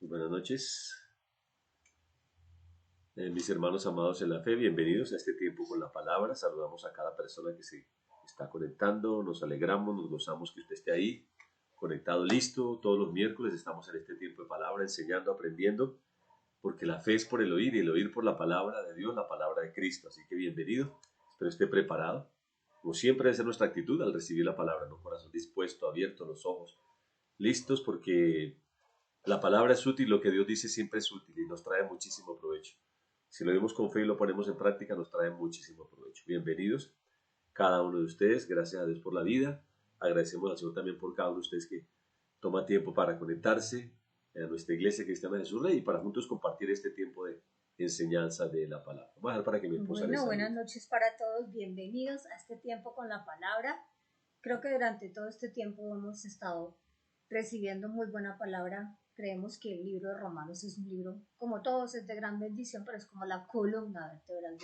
Muy buenas noches, mis hermanos amados en la fe, bienvenidos a este tiempo con la palabra. Saludamos a cada persona que se está conectando, nos alegramos, nos gozamos que usted esté ahí, conectado, listo. Todos los miércoles estamos en este tiempo de palabra, enseñando, aprendiendo, porque la fe es por el oír y el oír por la palabra de Dios, la palabra de Cristo. Así que bienvenido, espero esté preparado. Como siempre debe ser nuestra actitud al recibir la palabra, ¿no? Corazón dispuesto, abierto, los ojos listos, porque la palabra es útil, lo que Dios dice siempre es útil y nos trae muchísimo provecho. Si lo vemos con fe y lo ponemos en práctica, nos trae muchísimo provecho. Bienvenidos cada uno de ustedes, gracias a Dios por la vida. Agradecemos al Señor también por cada uno de ustedes que toma tiempo para conectarse a nuestra iglesia cristiana de Jesús Rey y para juntos compartir este tiempo de enseñanza de la palabra. Vamos a dejar para que mi esposa les Buenas noches para todos, bienvenidos a este tiempo con la palabra. Creo que durante todo este tiempo hemos estado recibiendo muy buena palabra. Creemos que el libro de Romanos es un libro, como todos, es de gran bendición, pero es como la columna vertebral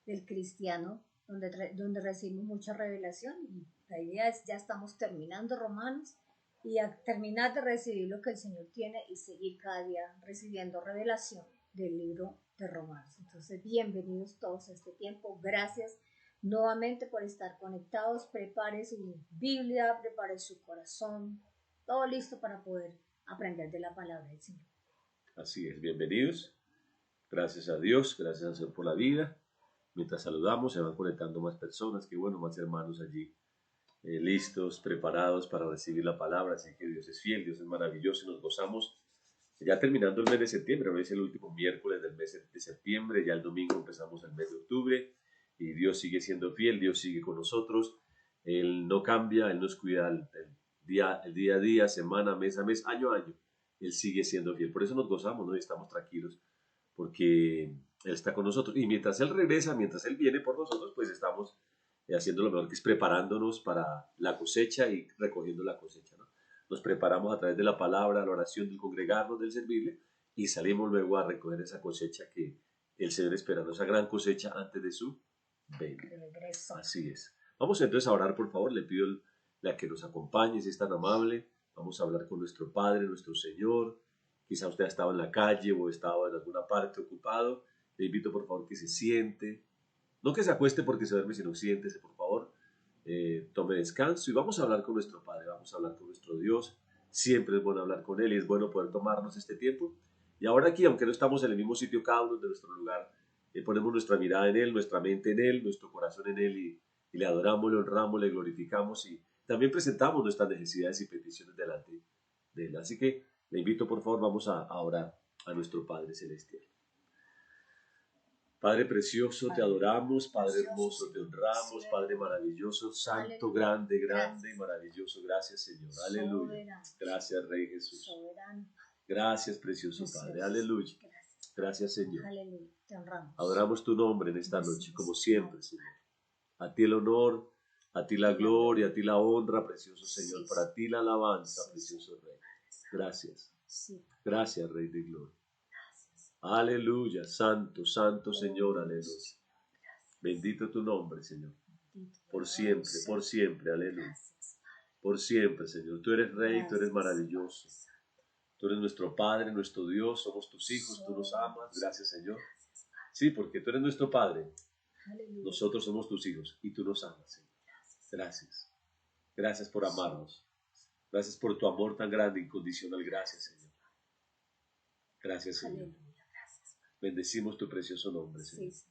del cristiano, donde recibimos mucha revelación. Y la idea es, ya estamos terminando Romanos y a terminar de recibir lo que el Señor tiene y seguir cada día recibiendo revelación del libro de Romanos. Entonces, bienvenidos todos a este tiempo. Gracias nuevamente por estar conectados. Prepare su Biblia, prepare su corazón, todo listo para poder aprender de la palabra del Señor. Así es, bienvenidos. Gracias a Dios, gracias al Señor por la vida. Mientras saludamos, se van conectando más personas, qué bueno, más hermanos allí, listos, preparados para recibir la palabra. Así que Dios es fiel, Dios es maravilloso y nos gozamos. Ya terminando el mes de septiembre, hoy es el último miércoles del mes de septiembre, ya el domingo empezamos el mes de octubre y Dios sigue siendo fiel, Dios sigue con nosotros, Él no cambia, Él nos cuida el día a día, semana, mes a mes, año a año, Él sigue siendo fiel. Por eso nos gozamos, ¿no? Y estamos tranquilos, porque Él está con nosotros. Y mientras Él regresa, mientras Él viene por nosotros, pues estamos haciendo lo mejor, que es preparándonos para la cosecha y recogiendo la cosecha, ¿no? Nos preparamos a través de la palabra, la oración, del congregarnos, del servirle, y salimos luego a recoger esa cosecha que el Señor espera, esa gran cosecha antes de su venida. Así es. Vamos entonces a orar, por favor. Le pido la que nos acompañe, si es tan amable. Vamos a hablar con nuestro Padre, nuestro Señor. Quizá usted ha estado en la calle o ha estado en alguna parte ocupado. Le invito, por favor, que se siente. No que se acueste porque se duerme, sino siéntese, por favor. Tome descanso y vamos a hablar con nuestro Padre, vamos a hablar con nuestro Dios. Siempre es bueno hablar con Él y es bueno poder tomarnos este tiempo. Y ahora aquí, aunque no estamos en el mismo sitio cada uno de nuestro lugar, ponemos nuestra mirada en Él, nuestra mente en Él, nuestro corazón en Él y le adoramos, le honramos, le glorificamos y también presentamos nuestras necesidades y peticiones delante de Él. Así que le invito, por favor, vamos a orar a nuestro Padre Celestial. Padre precioso, te adoramos, Padre hermoso, te honramos, Padre maravilloso, santo, grande, grande y maravilloso. Gracias, Señor. Aleluya. Gracias, Rey Jesús. Gracias, precioso Padre. Aleluya. Gracias, Señor. Adoramos tu nombre en esta noche, como siempre, Señor. A ti el honor, a ti la gloria, a ti la honra, precioso Señor. Para ti la alabanza, precioso Rey. Gracias. Gracias, Rey de gloria. Aleluya, santo, santo Señor, aleluya. Bendito tu nombre, Señor. Por siempre, aleluya. Por siempre, Señor. Tú eres Rey, tú eres maravilloso. Tú eres nuestro Padre, nuestro Dios, somos tus hijos, tú nos amas. Gracias, Señor. Sí, porque tú eres nuestro Padre. Nosotros somos tus hijos y tú nos amas, Señor. Gracias. Gracias por amarnos. Gracias por tu amor tan grande e incondicional. Gracias, Señor. Gracias, Señor. Bendecimos tu precioso nombre, Señor. Sí.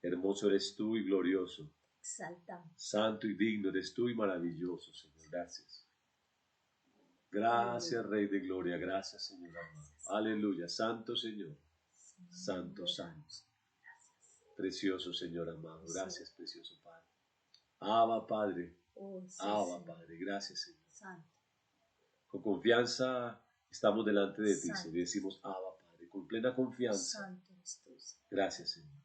Hermoso eres tú y glorioso. Exaltamos. Santo y digno eres tú y maravilloso, Señor. Gracias. Gracias, Rey de gloria. Gracias, Señor amado. Aleluya. Santo Señor. Santo, santo. Precioso Señor amado. Gracias, precioso Padre. Abba, Padre. Abba, Padre. Gracias, Señor. Santo. Con confianza estamos delante de ti, Señor. Y decimos, Abba, Padre. Con plena confianza. Gracias, Señor.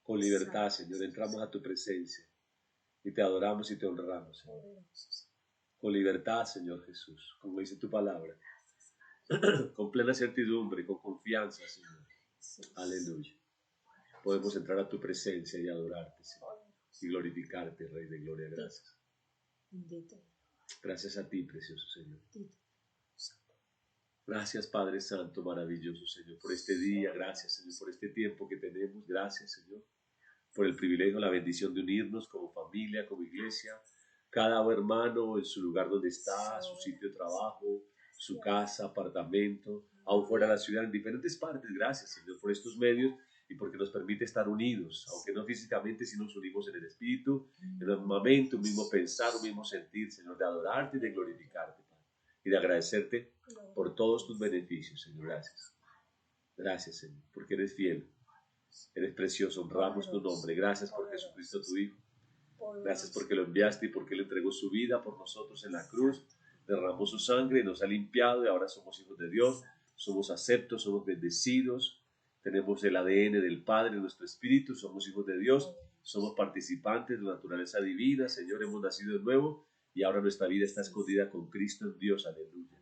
Con libertad, Señor, entramos a tu presencia y te adoramos y te honramos, Señor. Con libertad, Señor Jesús, como dice tu palabra. Con plena certidumbre, con confianza, Señor. Aleluya. Podemos entrar a tu presencia y adorarte, Señor. Y glorificarte, Rey de gloria. Gracias. Gracias a ti, precioso Señor. Gracias, Padre Santo, maravilloso, Señor, por este día. Gracias, Señor, por este tiempo que tenemos. Gracias, Señor, por el privilegio, la bendición de unirnos como familia, como iglesia. Cada hermano en su lugar donde está, su sitio de trabajo, su casa, apartamento, aún fuera de la ciudad, en diferentes partes. Gracias, Señor, por estos medios y porque nos permite estar unidos, aunque no físicamente, si nos unimos en el Espíritu, en un momento, un mismo pensar, un mismo sentir, Señor, de adorarte y de glorificarte, Padre, y de agradecerte por todos tus beneficios, Señor. Gracias. Gracias, Señor, porque eres fiel, eres precioso, honramos tu nombre. Gracias por Jesucristo, tu Hijo. Gracias porque lo enviaste y porque Él entregó su vida por nosotros en la cruz, derramó su sangre y nos ha limpiado y ahora somos hijos de Dios, somos aceptos, somos bendecidos, tenemos el ADN del Padre en nuestro espíritu, somos hijos de Dios, somos participantes de la naturaleza divina, Señor, hemos nacido de nuevo y ahora nuestra vida está escondida con Cristo en Dios, aleluya.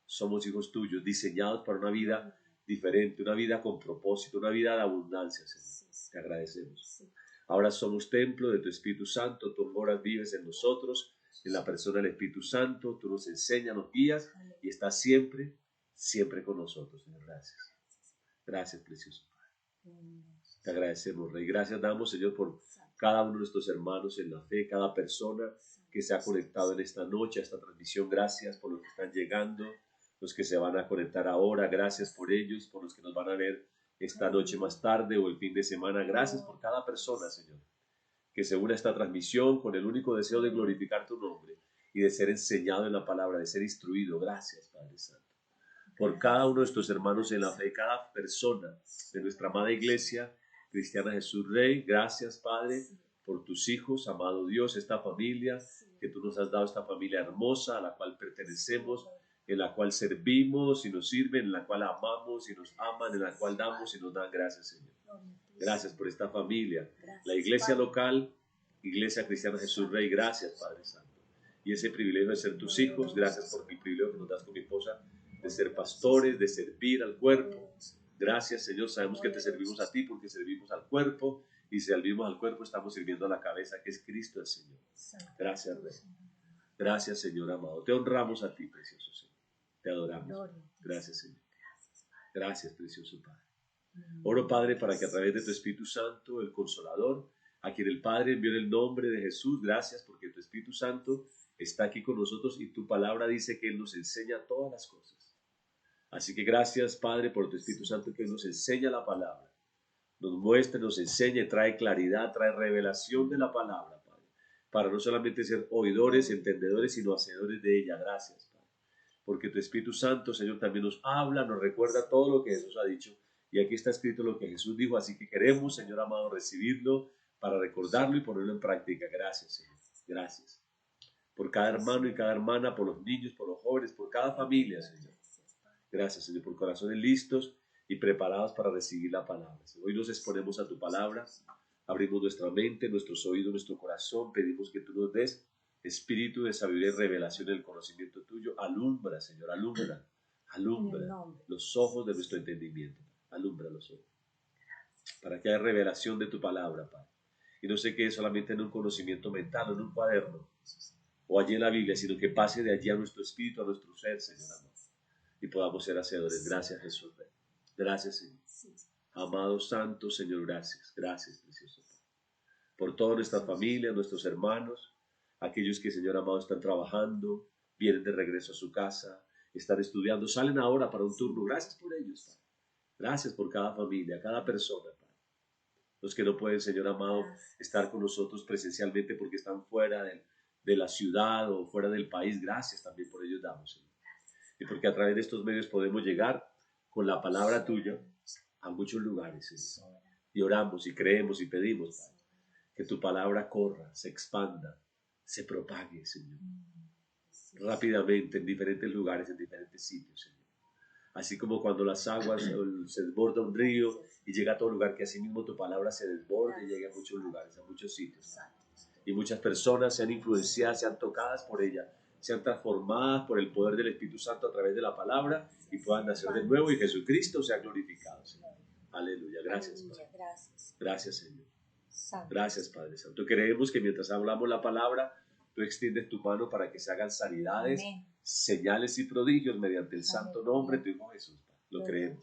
Somos hijos tuyos, diseñados para una vida diferente, una vida con propósito, una vida de abundancia, Señor. Te agradecemos. Ahora somos templo de tu Espíritu Santo, tú moras, vives en nosotros, en la persona del Espíritu Santo, tú nos enseñas, nos guías y estás siempre, siempre con nosotros, Señor. Gracias. Gracias, precioso Padre. Te agradecemos, Rey. Gracias damos, Señor, por cada uno de nuestros hermanos en la fe, cada persona que se ha conectado en esta noche a esta transmisión. Gracias por los que están llegando, los que se van a conectar ahora. Gracias por ellos, por los que nos van a ver esta noche más tarde o el fin de semana. Gracias por cada persona, Señor, que se une a esta transmisión con el único deseo de glorificar tu nombre y de ser enseñado en la palabra, de ser instruido. Gracias, Padre Santo, por cada uno de nuestros hermanos en la fe, cada persona de nuestra amada iglesia cristiana Jesús Rey. Gracias, Padre, por tus hijos, amado Dios, esta familia que tú nos has dado, esta familia hermosa a la cual pertenecemos, en la cual servimos y nos sirven, en la cual amamos y nos aman, en la cual damos y nos dan. Gracias, Señor. Gracias por esta familia, la iglesia local, Iglesia Cristiana Jesús Rey. Gracias, Padre Santo. Y ese privilegio de ser tus hijos, gracias por el privilegio que nos das con mi esposa, de ser pastores, de servir al cuerpo. Gracias, Señor, sabemos que te servimos a ti porque servimos al cuerpo, y si servimos al cuerpo estamos sirviendo a la cabeza, que es Cristo el Señor. Gracias, Rey. Gracias, Señor amado. Te honramos a ti, precioso Señor. Te adoramos. Gracias, Señor. Gracias, precioso Padre. Oro, Padre, para que a través de tu Espíritu Santo, el Consolador, a quien el Padre envió en el nombre de Jesús, gracias porque tu Espíritu Santo está aquí con nosotros y tu palabra dice que Él nos enseña todas las cosas. Así que gracias, Padre, por tu Espíritu Santo que nos enseña la palabra, nos muestra, nos enseña, trae claridad, trae revelación de la palabra, Padre, para no solamente ser oidores, entendedores, sino hacedores de ella. Gracias, Padre, porque tu Espíritu Santo, Señor, también nos habla, nos recuerda todo lo que Jesús ha dicho, y aquí está escrito lo que Jesús dijo, así que queremos, Señor amado, recibirlo para recordarlo y ponerlo en práctica. Gracias, Señor. Gracias por cada hermano y cada hermana, por los niños, por los jóvenes, por cada familia, Señor. Gracias, Señor, por corazones listos y preparados para recibir la palabra. Hoy nos exponemos a tu palabra, abrimos nuestra mente, nuestros oídos, nuestro corazón, pedimos que tú nos des espíritu de sabiduría y revelación en el conocimiento tuyo. Alumbra, Señor, alumbra los ojos de nuestro entendimiento. Alumbra los ojos, para que haya revelación de tu palabra, Padre. Y no se quede solamente en un conocimiento mental, en un cuaderno, o allí en la Biblia, sino que pase de allí a nuestro espíritu, a nuestro ser, Señor amado, y podamos ser hacedores. Gracias, Jesús. Gracias, Señor. Amado Santo, Señor, gracias. Gracias, precioso Padre, por toda nuestra familia, nuestros hermanos, aquellos que, Señor amado, están trabajando, vienen de regreso a su casa, están estudiando, salen ahora para un turno. Gracias por ellos, Padre. Gracias por cada familia, cada persona, Padre. Los que no pueden, Señor amado, estar con nosotros presencialmente porque están fuera de la ciudad o fuera del país, gracias también por ellos damos, Señor. Y porque a través de estos medios podemos llegar con la palabra tuya a muchos lugares, Señor. Y oramos y creemos y pedimos, Padre, que tu palabra corra, se expanda, se propague, Señor, rápidamente en diferentes lugares, en diferentes sitios, Señor. Así como cuando las aguas se desborda un río y llega a todo lugar, que así mismo tu palabra se desborde y llegue a muchos lugares, a muchos sitios. Y muchas personas sean influenciadas, sean tocadas por ella, sean transformadas por el poder del Espíritu Santo a través de la palabra y puedan nacer de nuevo y Jesucristo sea glorificado, Señor. Aleluya. Gracias, Padre. Gracias, Señor. Gracias, Padre Santo. Creemos que mientras hablamos la palabra, tú extiendes tu mano para que se hagan sanidades, Amén. señales y prodigios mediante el santo nombre de tu Hijo Jesús. Lo creemos.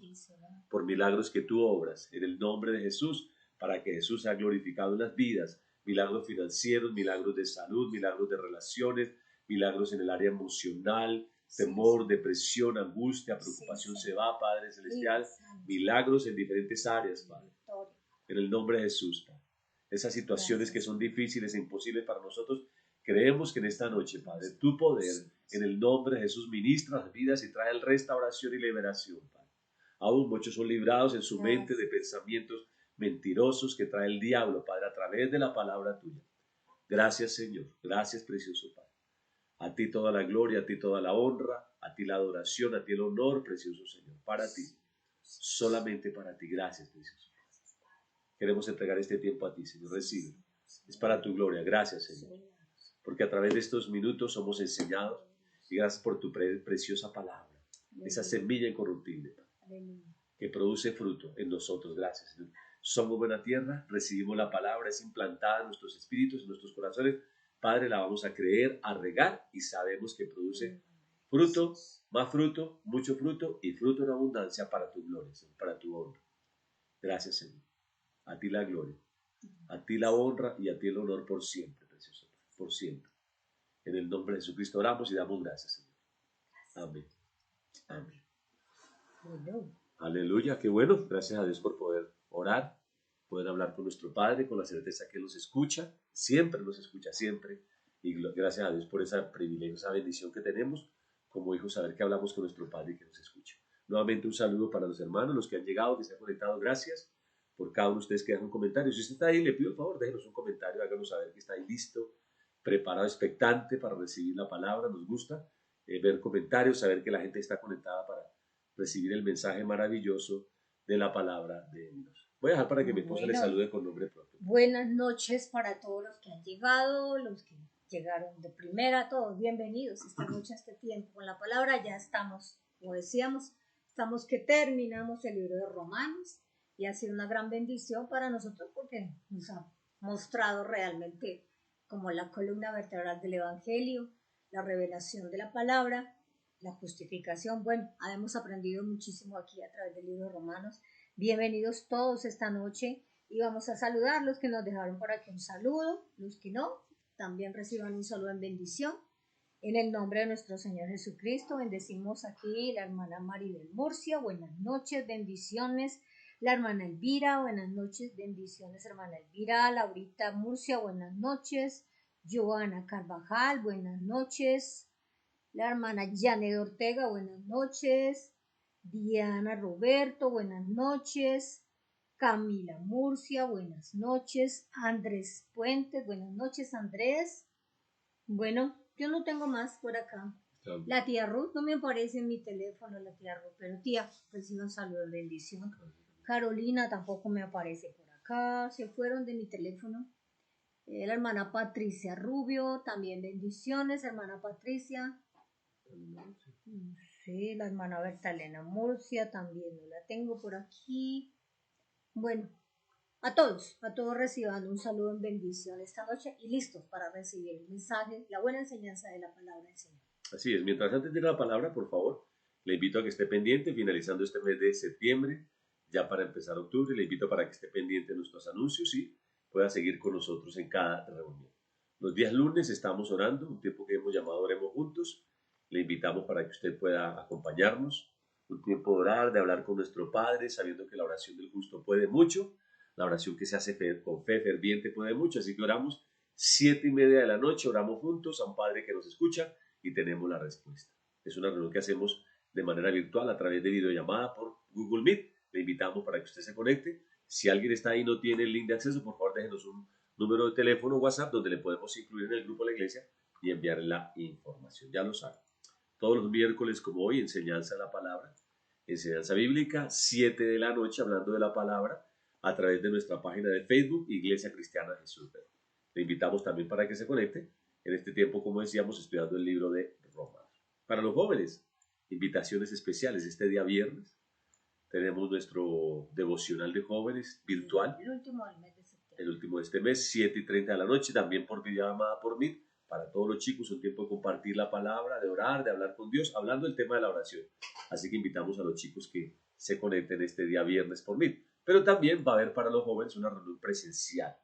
Por milagros que tú obras en el nombre de Jesús, para que Jesús sea glorificado en las vidas, milagros financieros, milagros de salud, milagros de relaciones, milagros en el área emocional, temor, depresión, angustia, preocupación se va, Padre Celestial, milagros en diferentes áreas, Padre, en el nombre de Jesús, Padre. Esas situaciones que son difíciles e imposibles para nosotros, creemos que en esta noche, Padre, tu poder, en el nombre de Jesús, ministra las vidas y trae restauración y liberación, Padre. Aún muchos son librados en su mente de pensamientos mentirosos que trae el diablo, Padre, a través de la palabra tuya. Gracias, Señor. Gracias, precioso Padre. A ti toda la gloria, a ti toda la honra, a ti la adoración, a ti el honor, precioso Señor. Para ti, solamente para ti. Gracias, precioso. Queremos entregar este tiempo a ti, Señor. Recibe. Es para tu gloria. Gracias, Señor. Porque a través de estos minutos somos enseñados y gracias por tu preciosa palabra. Esa semilla incorruptible, Padre, que produce fruto en nosotros. Gracias, Señor. Somos buena tierra, recibimos la palabra, es implantada en nuestros espíritus, en nuestros corazones. Padre, la vamos a creer, a regar y sabemos que produce fruto, más fruto, mucho fruto y fruto en abundancia para tu gloria, Señor, para tu honra. Gracias, Señor. A ti la gloria, a ti la honra y a ti el honor por siempre, precioso, por siempre. En el nombre de Jesucristo oramos y damos gracias, Señor. Amén. Amén. Aleluya, qué bueno. Gracias a Dios por poder orar, poder hablar con nuestro Padre, con la certeza que nos escucha, siempre. Y gracias a Dios por esa privilegio, esa bendición que tenemos como hijos, saber que hablamos con nuestro Padre y que nos escucha. Nuevamente un saludo para los hermanos, los que han llegado, que se han conectado. Gracias por cada uno de ustedes que dejan un comentario. Si usted está ahí, le pido el favor, déjenos un comentario, háganos saber que está ahí listo, preparado, expectante para recibir la palabra. Nos gusta ver comentarios, saber que la gente está conectada para recibir el mensaje maravilloso de la palabra de Dios. Voy a dejar para que mi esposa le salude con nombre propio. Buenas noches para todos los que han llegado, los que llegaron de primera, todos bienvenidos esta noche a este tiempo con la palabra. Ya estamos, como decíamos, estamos que terminamos el libro de Romanos y ha sido una gran bendición para nosotros porque nos ha mostrado realmente como la columna vertebral del Evangelio, la revelación de la palabra, la justificación. Bueno, hemos aprendido muchísimo aquí a través del libro de Romanos. Bienvenidos todos esta noche y vamos a saludar los que nos dejaron por aquí un saludo, los que no, también reciban un saludo en bendición. En el nombre de nuestro Señor Jesucristo, bendecimos aquí la hermana Maribel Murcia, buenas noches, bendiciones. La hermana Elvira, buenas noches, bendiciones hermana Elvira. Laurita Murcia, buenas noches. Joana Carvajal, buenas noches. La hermana Janet Ortega, buenas noches. Diana Roberto, buenas noches. Camila Murcia, buenas noches. Andrés Puentes, buenas noches Andrés. Bueno, yo no tengo más por acá. La tía Ruth no me aparece en mi teléfono, la tía Ruth, pero tía, recibo un saludo de bendición. Carolina tampoco me aparece por acá, se fueron de mi teléfono. La hermana Patricia Rubio, también bendiciones, hermana Patricia. Sí, la hermana Bertalena Murcia, también no la tengo por aquí. Bueno, a todos reciban un saludo en bendición esta noche y listos para recibir el mensaje, la buena enseñanza de la palabra del Señor. Así es, mientras antes de la palabra, por favor, le invito a que esté pendiente, finalizando este mes de septiembre, ya para empezar octubre, le invito para que esté pendiente de nuestros anuncios y pueda seguir con nosotros en cada reunión. Los días lunes estamos orando, un tiempo que hemos llamado Oremos Juntos. Le invitamos para que usted pueda acompañarnos, un tiempo de orar, de hablar con nuestro Padre, sabiendo que la oración del justo puede mucho, la oración que se hace con fe ferviente puede mucho, así que oramos 7:30 de la noche, oramos juntos a un Padre que nos escucha y tenemos la respuesta. Es una reunión que hacemos de manera virtual a través de videollamada por Google Meet. Le invitamos para que usted se conecte. Si alguien está ahí y no tiene el link de acceso, por favor déjenos un número de teléfono WhatsApp donde le podemos incluir en el grupo de la iglesia y enviarle la información. Ya lo saben. Todos los miércoles, como hoy, enseñanza de la palabra, enseñanza bíblica, 7 de la noche, hablando de la palabra, a través de nuestra página de Facebook, Iglesia Cristiana Jesús. Le invitamos también para que se conecte en este tiempo, como decíamos, estudiando el libro de Romanos. Para los jóvenes, invitaciones especiales. Este día viernes tenemos nuestro devocional de jóvenes virtual. El último del mes de septiembre. El último de este mes, 7:30 de la noche, también por videollamada por mí, para todos los chicos, un tiempo de compartir la palabra, de orar, de hablar con Dios, hablando del tema de la oración. Así que invitamos a los chicos que se conecten este día viernes por Meet. Pero también va a haber para los jóvenes una reunión presencial,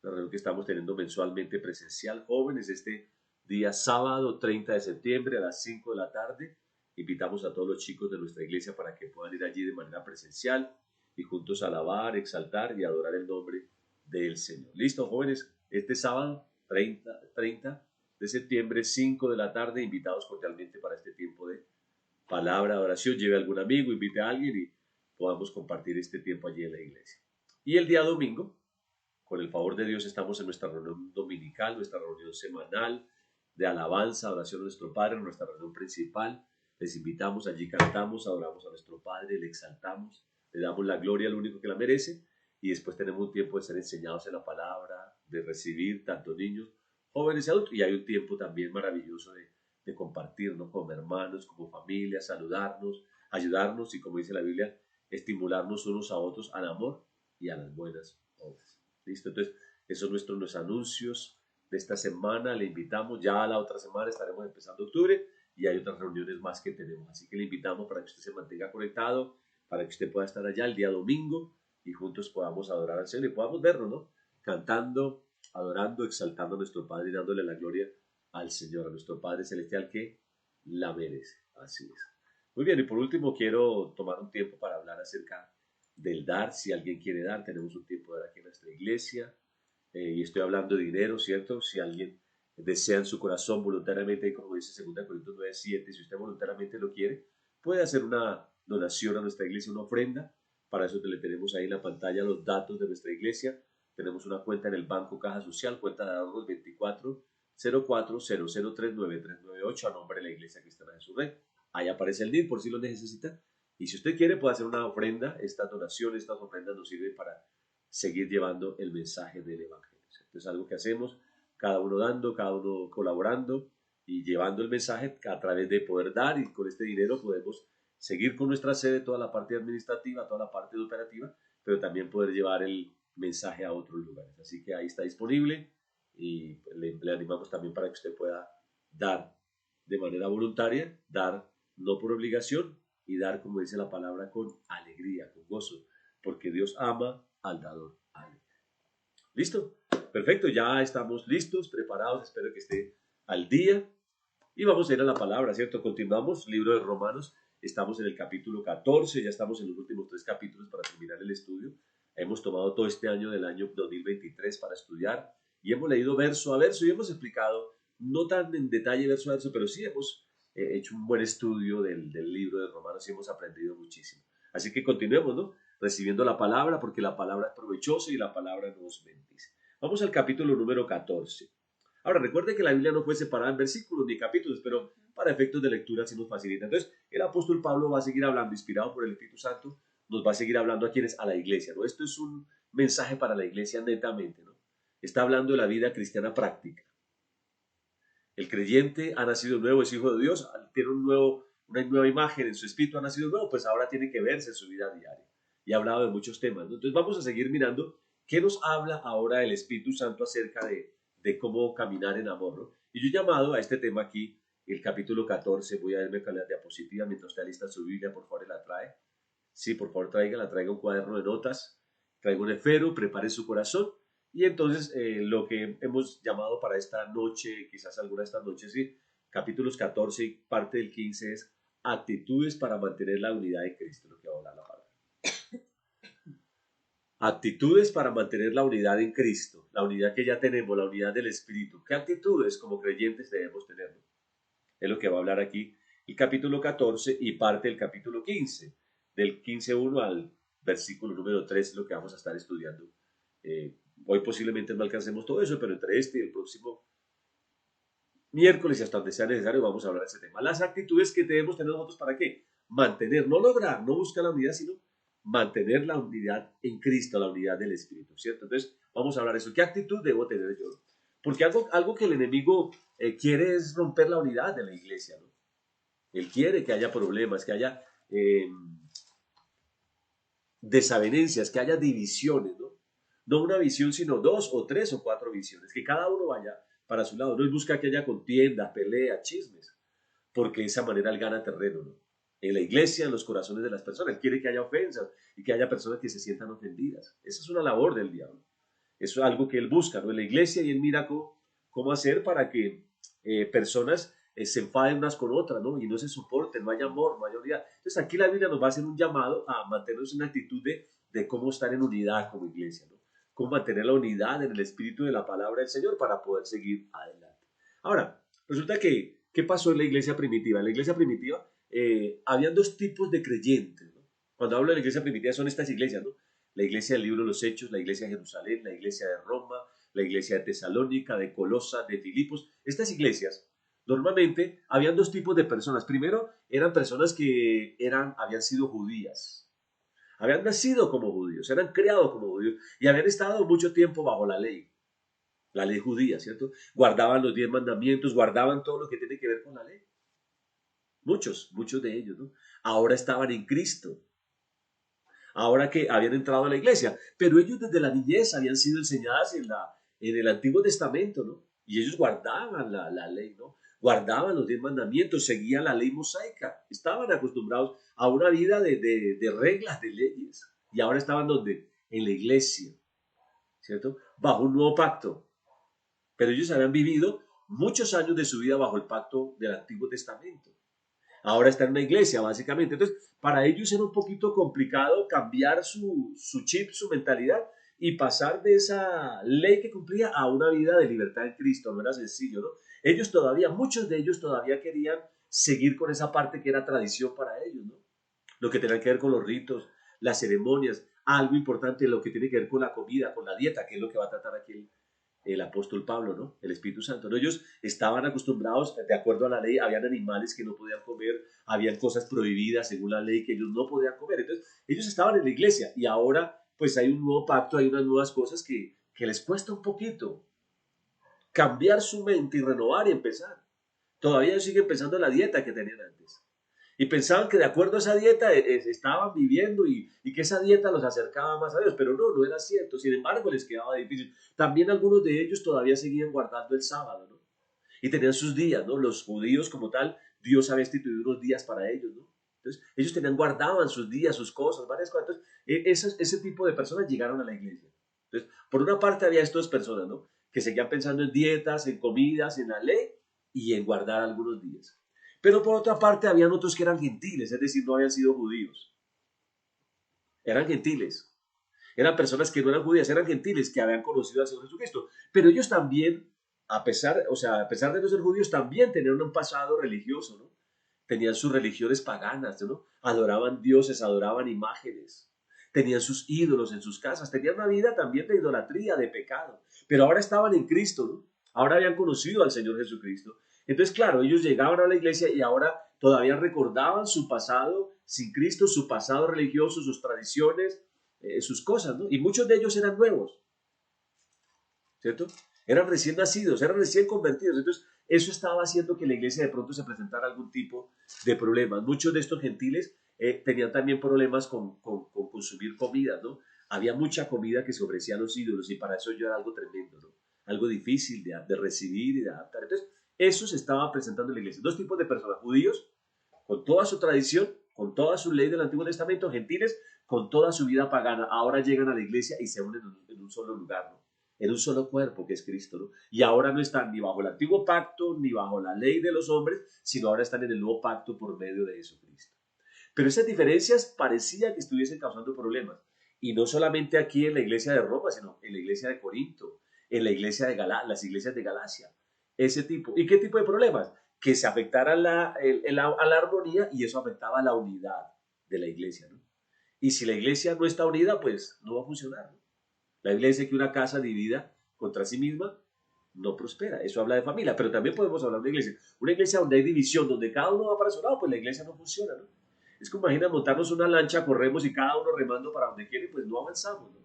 una reunión que estamos teniendo mensualmente presencial. Jóvenes, este día sábado 30 de septiembre a las 5 de la tarde. Invitamos a todos los chicos de nuestra iglesia para que puedan ir allí de manera presencial y juntos alabar, exaltar y adorar el nombre del Señor. ¿Listo, jóvenes? Este sábado 30 de septiembre, 5 de la tarde, invitados cordialmente para este tiempo de palabra de oración. Lleve a algún amigo, invite a alguien y podamos compartir este tiempo allí en la iglesia. Y el día domingo, con el favor de Dios, estamos en nuestra reunión dominical, nuestra reunión semanal de alabanza, oración a nuestro Padre, nuestra reunión principal. Les invitamos, allí cantamos, adoramos a nuestro Padre, le exaltamos, le damos la gloria al único que la merece, y después tenemos un tiempo de ser enseñados en la palabra, de recibir tanto niños, jóvenes y adultos, y hay un tiempo también maravilloso de compartirnos como hermanos, como familia, saludarnos, ayudarnos y, como dice la Biblia, estimularnos unos a otros al amor y a las buenas obras. ¿Listo? Entonces, esos son los anuncios de esta semana. Le invitamos, ya la otra semana estaremos empezando octubre y hay otras reuniones más que tenemos. Así que le invitamos para que usted se mantenga conectado, para que usted pueda estar allá el día domingo y juntos podamos adorar al Señor y podamos vernos, ¿no? Cantando, adorando, exaltando a nuestro Padre y dándole la gloria al Señor, a nuestro Padre Celestial que la merece. Así es. Muy bien, y por último quiero tomar un tiempo para hablar acerca del dar. Si alguien quiere dar, tenemos un tiempo de dar aquí en nuestra iglesia. Y estoy hablando de dinero, ¿cierto? Si alguien desea en su corazón voluntariamente, como dice 2 Corintios 9:7, si usted voluntariamente lo quiere, puede hacer una donación a nuestra iglesia, una ofrenda. Para eso le tenemos ahí en la pantalla los datos de nuestra iglesia. Tenemos una cuenta en el Banco Caja Social, cuenta de ahorros 240400393398 a nombre de la Iglesia Cristiana de Jesús Rey. Ahí aparece el NID por si lo necesita. Y si usted quiere, puede hacer una ofrenda. Estas donaciones, estas ofrendas nos sirven para seguir llevando el mensaje del Evangelio. Entonces, es algo que hacemos, cada uno dando, cada uno colaborando y llevando el mensaje a través de poder dar, y con este dinero podemos seguir con nuestra sede, toda la parte administrativa, toda la parte operativa, pero también poder llevar el mensaje a otros lugares. Así que ahí está disponible y le animamos también para que usted pueda dar de manera voluntaria, dar no por obligación y dar, como dice la palabra, con alegría, con gozo, porque Dios ama al dador alegre. ¿Listo? Perfecto, ya estamos listos, preparados, espero que esté al día y vamos a ir a la palabra, ¿cierto? Continuamos, libro de Romanos, estamos en el capítulo 14, ya estamos en los últimos 3 capítulos para terminar el estudio. Hemos tomado todo este año del año 2023 para estudiar y hemos leído verso a verso y hemos explicado, no tan en detalle verso a verso, pero sí hemos hecho un buen estudio del libro de Romanos y hemos aprendido muchísimo. Así que continuemos, ¿no? Recibiendo la palabra, porque la palabra es provechosa y la palabra nos bendice. Vamos al capítulo número 14. Ahora, recuerde que la Biblia no fue separada en versículos ni capítulos, pero para efectos de lectura sí nos facilita. Entonces, el apóstol Pablo va a seguir hablando, inspirado por el Espíritu Santo, nos va a seguir hablando a quienes, a la iglesia, ¿no? Esto es un mensaje para la iglesia netamente, ¿no? Está hablando de la vida cristiana práctica. El creyente ha nacido nuevo, es hijo de Dios, tiene una nueva imagen en su espíritu, ha nacido nuevo, pues ahora tiene que verse en su vida diaria. Y ha hablado de muchos temas, ¿no? Entonces vamos a seguir mirando qué nos habla ahora el Espíritu Santo acerca de cómo caminar en amor, ¿no? Y yo he llamado a este tema aquí, el capítulo 14, voy a irme con la diapositiva mientras usted alista su Biblia, por favor, la trae. Sí, por favor, traiga un cuaderno de notas, traiga un esfero, prepare su corazón. Y entonces lo que hemos llamado para esta noche, quizás alguna de estas noches, sí, capítulos 14 y parte del 15 es actitudes para mantener la unidad de Cristo, lo que va a hablar la palabra. Actitudes para mantener la unidad en Cristo, la unidad que ya tenemos, la unidad del Espíritu. ¿Qué actitudes como creyentes debemos tener? Es lo que va a hablar aquí el capítulo 14 y parte del capítulo 15. Del 15:1 al versículo número 3 es lo que vamos a estar estudiando. Hoy posiblemente no alcancemos todo eso, pero entre este y el próximo miércoles y hasta donde sea necesario vamos a hablar de ese tema. Las actitudes que debemos tener nosotros, ¿para qué? Mantener, no lograr, no buscar la unidad, sino mantener la unidad en Cristo, la unidad del Espíritu, ¿cierto? Entonces vamos a hablar de eso. ¿Qué actitud debo tener yo? Porque algo que el enemigo quiere es romper la unidad de la iglesia, ¿no? Él quiere que haya problemas, que haya desavenencias, que haya divisiones, ¿no? No una visión, sino 2 o 3 o 4 visiones, que cada uno vaya para su lado. No él busca que haya contienda, pelea, chismes, porque de esa manera él gana terreno, ¿no? En la iglesia, en los corazones de las personas. Él quiere que haya ofensas y que haya personas que se sientan ofendidas. Esa es una labor del diablo. Eso es algo que él busca, ¿no? En la iglesia, y él mira cómo hacer para que personas se enfaden unas con otras, ¿no? Y no se soporten, no haya amor, no haya unidad. Entonces aquí la Biblia nos va a hacer un llamado a mantenernos en una actitud de cómo estar en unidad como iglesia, ¿no? Cómo mantener la unidad en el espíritu de la palabra del Señor para poder seguir adelante. Ahora, resulta que, ¿qué pasó en la iglesia primitiva? En la iglesia primitiva habían dos tipos de creyentes, ¿no? Cuando hablo de la iglesia primitiva son estas iglesias, ¿no? La iglesia del libro de los Hechos, la iglesia de Jerusalén, la iglesia de Roma, la iglesia de Tesalónica, de Colosa, de Filipos. Estas iglesias, normalmente, habían dos tipos de personas. Primero, eran personas que habían sido judías, habían nacido como judíos, eran creados como judíos y habían estado mucho tiempo bajo la ley judía, ¿cierto? Guardaban los 10 mandamientos, guardaban todo lo que tiene que ver con la ley. Muchos de ellos, ¿no? Ahora estaban en Cristo, ahora que habían entrado a la iglesia, pero ellos desde la niñez habían sido enseñadas en el Antiguo Testamento, ¿no? Y ellos guardaban la ley, ¿no? Guardaban los 10 mandamientos, seguían la ley mosaica, estaban acostumbrados a una vida de reglas, de leyes, y ahora estaban donde, en la iglesia, ¿cierto? Bajo un nuevo pacto, pero ellos habían vivido muchos años de su vida bajo el pacto del Antiguo Testamento. Ahora está en una iglesia, básicamente. Entonces, para ellos era un poquito complicado cambiar su chip, su mentalidad y pasar de esa ley que cumplía a una vida de libertad en Cristo. No era sencillo, ¿no? Ellos todavía, muchos de ellos todavía querían seguir con esa parte que era tradición para ellos, ¿no? Lo que tenía que ver con los ritos, las ceremonias, algo importante, lo que tiene que ver con la comida, con la dieta, que es lo que va a tratar aquí el apóstol Pablo, ¿no? El Espíritu Santo, ¿no? Ellos estaban acostumbrados, de acuerdo a la ley, habían animales que no podían comer, habían cosas prohibidas según la ley que ellos no podían comer. Entonces, ellos estaban en la iglesia y ahora, pues hay un nuevo pacto, hay unas nuevas cosas que les cuesta un poquito cambiar su mente y renovar y empezar. Todavía ellos siguen pensando en la dieta que tenían antes. Y pensaban que de acuerdo a esa dieta estaban viviendo y que esa dieta los acercaba más a Dios, pero no era cierto. Sin embargo, les quedaba difícil. También algunos de ellos todavía seguían guardando el sábado, ¿no? Y tenían sus días, ¿no? Los judíos como tal, Dios había instituido unos días para ellos, ¿no? Entonces, ellos guardaban sus días, sus cosas, varias cosas. Entonces, ese tipo de personas llegaron a la iglesia. Entonces, por una parte había estas personas, ¿no? Que seguían pensando en dietas, en comidas, en la ley y en guardar algunos días. Pero por otra parte habían otros que eran gentiles, es decir, no habían sido judíos. Eran gentiles. Eran personas que no eran judías, eran gentiles que habían conocido al Señor Jesucristo. Pero ellos también, a pesar de no ser judíos, también tenían un pasado religioso, ¿no? Tenían sus religiones paganas, ¿no? Adoraban dioses, adoraban imágenes. Tenían sus ídolos en sus casas, tenían una vida también de idolatría, de pecado. Pero ahora estaban en Cristo, ¿no? Ahora habían conocido al Señor Jesucristo. Entonces, claro, ellos llegaban a la iglesia y ahora todavía recordaban su pasado sin Cristo, su pasado religioso, sus tradiciones, sus cosas, ¿no? Y muchos de ellos eran nuevos, ¿cierto? Eran recién nacidos, eran recién convertidos. Entonces, eso estaba haciendo que la iglesia de pronto se presentara algún tipo de problemas. Muchos de estos gentiles tenían también problemas con consumir comida, ¿no? Había mucha comida que se ofrecía a los ídolos y para eso yo era algo tremendo, ¿no? Algo difícil de recibir y de adaptar. Entonces, eso se estaba presentando en la iglesia. Dos tipos de personas: judíos, con toda su tradición, con toda su ley del Antiguo Testamento; gentiles, con toda su vida pagana. Ahora llegan a la iglesia y se unen en un solo lugar, ¿no? En un solo cuerpo que es Cristo, ¿no? Y ahora no están ni bajo el antiguo pacto, ni bajo la ley de los hombres, sino ahora están en el nuevo pacto por medio de Jesucristo. Pero esas diferencias parecía que estuviesen causando problemas. Y no solamente aquí en la iglesia de Roma, sino en la iglesia de Corinto, en la iglesia de las iglesias de Galacia. Ese tipo. ¿Y qué tipo de problemas? Que se afectara a la armonía y eso afectaba a la unidad de la iglesia, ¿no? Y si la iglesia no está unida, pues no va a funcionar, ¿no? La Biblia dice que una casa dividida contra sí misma no prospera. Eso habla de familia, pero también podemos hablar de una iglesia. Una iglesia donde hay división, donde cada uno va para su lado, pues la iglesia no funciona, ¿no? Es como imagina montarnos una lancha, corremos y cada uno remando para donde quiere, pues no avanzamos, ¿no?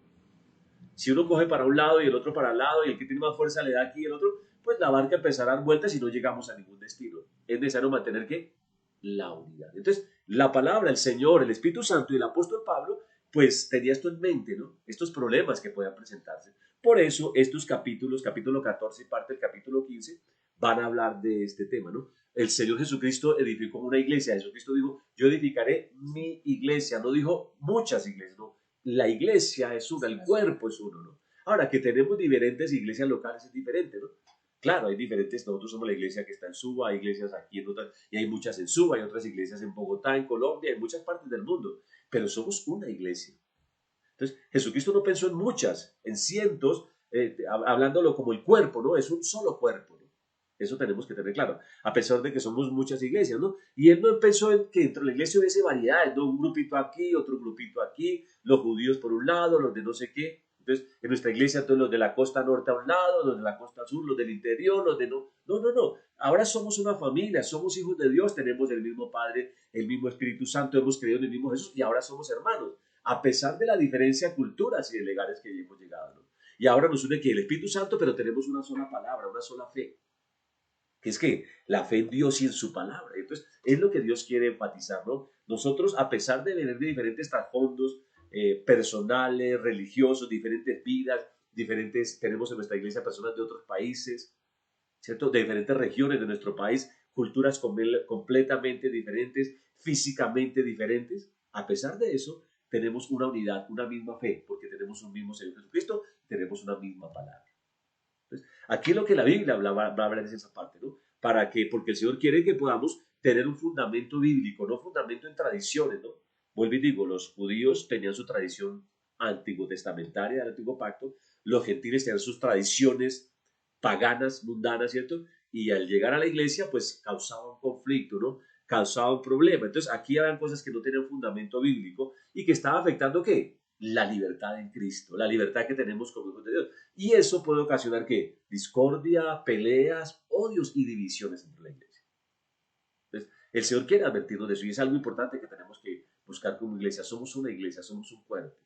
Si uno coge para un lado y el otro para el lado y el que tiene más fuerza le da aquí y el otro, pues la barca empezará a dar vueltas y no llegamos a ningún destino. Es necesario mantener ¿qué? La unidad. Entonces, la palabra, el Señor, el Espíritu Santo y el apóstol Pablo, pues tenía esto en mente, ¿no? Estos problemas que puedan presentarse. Por eso estos capítulos, capítulo 14 y parte del capítulo 15, van a hablar de este tema, ¿no? El Señor Jesucristo edificó una iglesia. Jesucristo dijo, yo edificaré mi iglesia. No dijo muchas iglesias, no. La iglesia es una, el cuerpo es uno, ¿no? Ahora, que tenemos diferentes iglesias locales es diferente, ¿no? Claro, hay diferentes, nosotros somos la iglesia que está en Suba, hay iglesias aquí en otras, y hay muchas en Suba, hay otras iglesias en Bogotá, en Colombia, en muchas partes del mundo, pero somos una iglesia. Entonces, Jesucristo no pensó en muchas, en cientos, hablándolo como el cuerpo, ¿no? Es un solo cuerpo, ¿no? Eso tenemos que tener claro, a pesar de que somos muchas iglesias, ¿no? Y él no pensó en que dentro de la iglesia hubiese variedades, ¿no? Un grupito aquí, otro grupito aquí, los judíos por un lado, los de no sé qué. Entonces, en nuestra iglesia, todos los de la costa norte a un lado, los de la costa sur, los del interior, los de no. No, no, no. Ahora somos una familia, somos hijos de Dios, tenemos el mismo Padre, el mismo Espíritu Santo, hemos creído en el mismo Jesús y ahora somos hermanos, a pesar de la diferencia de culturas y de legales que hemos llegado, ¿no? Y ahora nos une que el Espíritu Santo, pero tenemos una sola palabra, una sola fe, que es que la fe en Dios y en su palabra. Entonces, es lo que Dios quiere enfatizar, ¿no? Nosotros, a pesar de venir de diferentes trasfondos personales, religiosos, diferentes vidas, diferentes, tenemos en nuestra iglesia personas de otros países, ¿cierto? De diferentes regiones de nuestro país, culturas completamente diferentes, físicamente diferentes. A pesar de eso, tenemos una unidad, una misma fe, porque tenemos un mismo Señor Jesucristo, tenemos una misma palabra. Entonces, aquí lo que la Biblia va a hablar es esa parte, ¿no? ¿Para qué? Porque el Señor quiere que podamos tener un fundamento bíblico, no fundamento en tradiciones, ¿no? Vuelvo y digo, los judíos tenían su tradición antiguo testamentaria del antiguo pacto, los gentiles tenían sus tradiciones paganas, mundanas, ¿cierto? Y al llegar a la iglesia, pues causaba un conflicto, ¿no? Causaba un problema. Entonces, aquí habían cosas que no tenían fundamento bíblico y que estaba afectando, ¿qué? La libertad en Cristo, la libertad que tenemos como hijos de Dios. Y eso puede ocasionar, ¿qué? Discordia, peleas, odios y divisiones entre la iglesia. Entonces, el Señor quiere advertirnos de eso y es algo importante que tenemos que buscar como iglesia. Somos una iglesia, somos un cuerpo.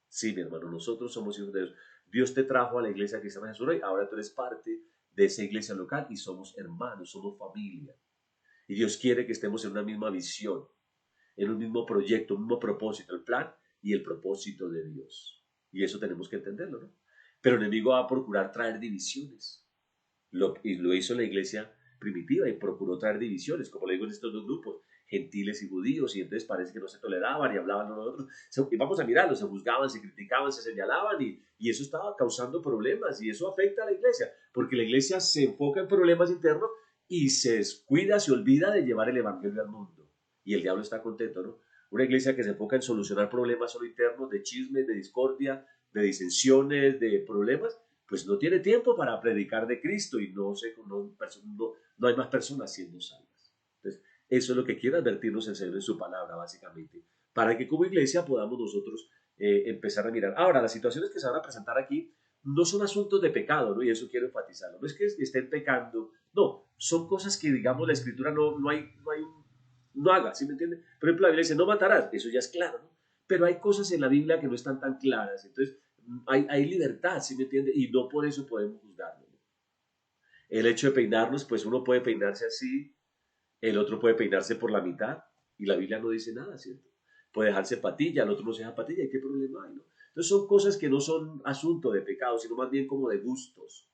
Sí, mi hermano, nosotros somos hijos de Dios. Dios te trajo a la iglesia cristiana de Jesús Rey, ahora tú eres parte de esa iglesia local y somos hermanos, somos familia. Y Dios quiere que estemos en una misma visión, en un mismo proyecto, un mismo propósito, el plan y el propósito de Dios. Y eso tenemos que entenderlo, ¿no? Pero el enemigo va a procurar traer divisiones. Y lo hizo la iglesia primitiva y procuró traer divisiones, como le digo en estos dos grupos, gentiles y judíos, y entonces parece que no se toleraban y hablaban unos de otros. Y vamos a mirarlo, se juzgaban, se criticaban, se señalaban, y eso estaba causando problemas, y eso afecta a la iglesia, porque la iglesia se enfoca en problemas internos y se descuida, se olvida de llevar el evangelio al mundo. Y el diablo está contento, ¿no? Una iglesia que se enfoca en solucionar problemas solo internos, de chismes, de discordia, de disensiones, de problemas, pues no tiene tiempo para predicar de Cristo y no hay más personas siendo salvas. Entonces, eso es lo que quiere advertirnos el Señor en su palabra, básicamente, para que como iglesia podamos nosotros empezar a mirar. Ahora, las situaciones que se van a presentar aquí no son asuntos de pecado, ¿no? Y eso quiero enfatizarlo. No es que estén pecando, no, son cosas que, digamos, la Escritura no haga, ¿sí me entiende? Por ejemplo, la Biblia dice, no matarás, eso ya es claro, ¿no? Pero hay cosas en la Biblia que no están tan claras, entonces hay libertad, ¿sí me entiende? Y no por eso podemos juzgarlo, ¿no? El hecho de peinarnos, pues uno puede peinarse así, el otro puede peinarse por la mitad, y la Biblia no dice nada, ¿cierto? Puede dejarse patilla, el otro no se deja patilla, ¿y qué problema hay, no? Entonces son cosas que no son asunto de pecado, sino más bien como de gustos.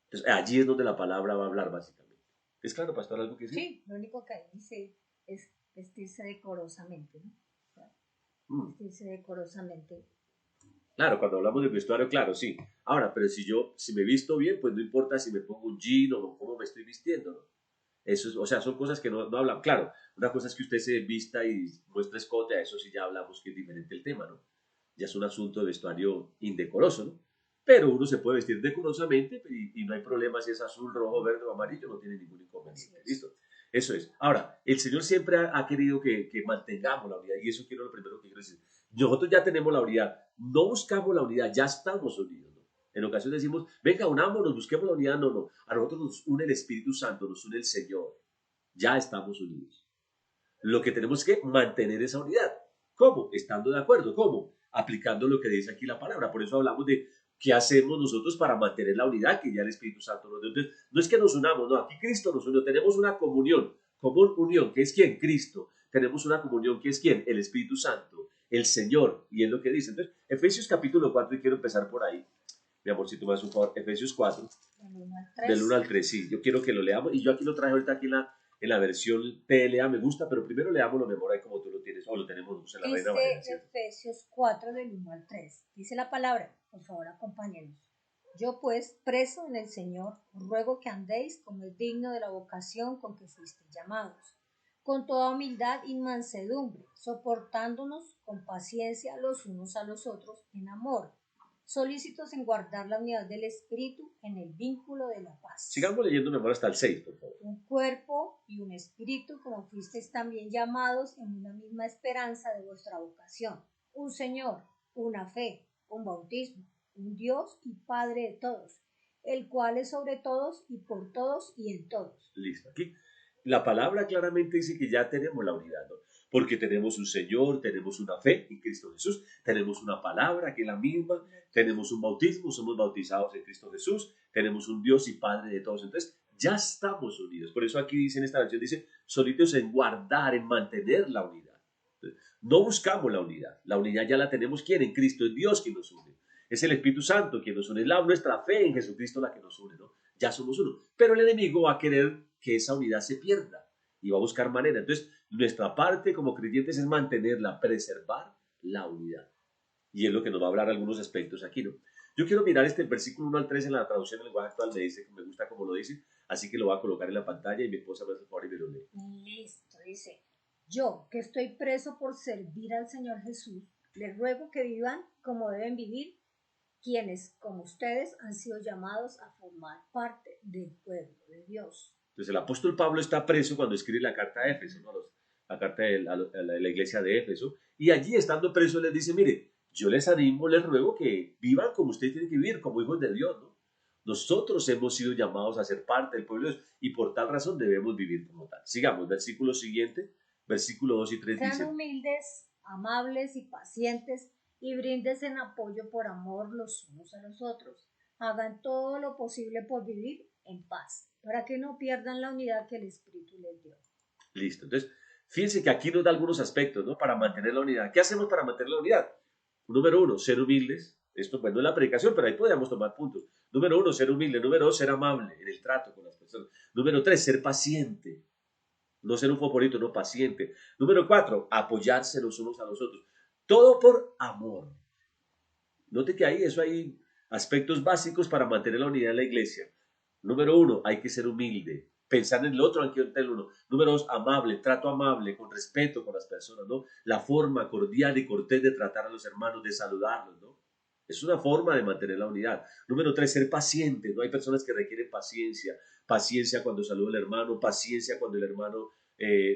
Entonces allí es donde la palabra va a hablar, básicamente. ¿Es claro, pastor, algo que decir? Sí, lo único que ahí dice es vestirse decorosamente, ¿no? Vestirse decorosamente. Claro, cuando hablamos de vestuario, claro, sí. Ahora, pero si me visto bien, pues no importa si me pongo un jean o cómo me estoy vistiendo, ¿no? Eso es, o sea, son cosas que no hablan. Claro, una cosa es que usted se vista y muestre escote, a eso sí ya hablamos que es diferente el tema, ¿no? Ya es un asunto de vestuario indecoroso, ¿no? Pero uno se puede vestir decorosamente y no hay problema si es azul, rojo, verde o amarillo, no tiene ningún inconveniente. ¿Listo? Eso es. Ahora, el Señor siempre ha querido que mantengamos la unidad y eso quiero lo primero que quiero decir. Nosotros ya tenemos la unidad, no buscamos la unidad, ya estamos unidos, ¿no? En ocasiones decimos, venga, unámonos, busquemos la unidad. No, no. A nosotros nos une el Espíritu Santo, nos une el Señor. Ya estamos unidos. Lo que tenemos que mantener esa unidad. ¿Cómo? Estando de acuerdo. ¿Cómo? Aplicando lo que dice aquí la palabra. Por eso hablamos de qué hacemos nosotros para mantener la unidad que ya el Espíritu Santo nos dio. Entonces, no es que nos unamos, no, aquí Cristo nos unió. Tenemos una comunión, común unión, que es ¿quién? Cristo. Tenemos una comunión que es ¿quién? El Espíritu Santo. el Señor. Y es lo que dice. Entonces, Efesios capítulo 4, y quiero empezar por ahí. Mi amor, si tú me das un favor, Efesios 4, del 1 al 3, sí, yo quiero que lo leamos, y yo aquí lo traje ahorita aquí en la versión PLA, me gusta, pero primero leámoslo, mi amor, ahí como tú lo tienes, o lo tenemos en la Reina Valera, ¿cierto? Efesios 4 del 1 al 3, dice la palabra, por favor acompáñenos. Yo pues, preso en el Señor, ruego que andéis como es digno de la vocación con que fuisteis llamados, con toda humildad y mansedumbre, soportándonos con paciencia los unos a los otros en amor, solícitos en guardar la unidad del Espíritu en el vínculo de la paz. Sigamos leyendo, mi amor, hasta el 6, por favor. Un cuerpo y un espíritu, como fuisteis también llamados en una misma esperanza de vuestra vocación. Un Señor, una fe, un bautismo, un Dios y Padre de todos, el cual es sobre todos y por todos y en todos. Listo. Aquí la palabra claramente dice que ya tenemos la unidad, ¿no? Porque tenemos un Señor, tenemos una fe en Cristo Jesús, tenemos una palabra que es la misma, tenemos un bautismo, somos bautizados en Cristo Jesús, tenemos un Dios y Padre de todos. Entonces, ya estamos unidos. Por eso aquí dice en esta versión, dice, solitos en guardar, en mantener la unidad. Entonces, no buscamos la unidad ya la tenemos, ¿quién? En Cristo, es Dios quien nos une. Es el Espíritu Santo quien nos une, es nuestra fe en Jesucristo la que nos une, ¿no? Ya somos uno. Pero el enemigo va a querer que esa unidad se pierda y va a buscar manera. Entonces, nuestra parte como creyentes es mantenerla, preservar la unidad. Y es lo que nos va a hablar algunos aspectos aquí, ¿no? Yo quiero mirar este versículo 1 al 3 en la traducción del lenguaje actual, me dice, me gusta como lo dice, así que lo voy a colocar en la pantalla y mi esposa me hace el favor y me lo lee. Listo, dice, yo que estoy preso por servir al Señor Jesús, les ruego que vivan como deben vivir quienes, como ustedes, han sido llamados a formar parte del pueblo de Dios. Entonces el apóstol Pablo está preso cuando escribe la carta a Éfeso, ¿no? La carta a la iglesia de Éfeso, y allí estando preso les dice, mire, yo les animo, les ruego que vivan como ustedes tienen que vivir, como hijos de Dios, ¿no? Nosotros hemos sido llamados a ser parte del pueblo de Dios y por tal razón debemos vivir como tal. Sigamos, versículo siguiente, versículo 2 y 3 Sean dice, humildes, amables y pacientes y brindes en apoyo por amor los unos a los otros. Hagan todo lo posible por vivir en paz, para que no pierdan la unidad que el Espíritu les dio. Listo, entonces, fíjense que aquí nos da algunos aspectos, ¿no? Para mantener la unidad. ¿Qué hacemos para mantener la unidad? Número 1, ser humildes. Esto, pues, no es la predicación, pero ahí podríamos tomar puntos. Número 1, ser humilde. Número 2, ser amable en el trato con las personas. Número 3, ser paciente. No ser un favorito, no paciente. Número 4, apoyarse los unos a los otros. Todo por amor. Note que ahí hay aspectos básicos para mantener la unidad en la iglesia. Número 1, hay que ser humilde. Pensar en el otro antes del uno. Número 2, amable, trato amable, con respeto con las personas, ¿no? La forma cordial y cortés de tratar a los hermanos, de saludarlos, ¿no? Es una forma de mantener la unidad. Número 3, ser paciente, ¿no? Hay personas que requieren paciencia. Paciencia cuando saludo al hermano, paciencia cuando el hermano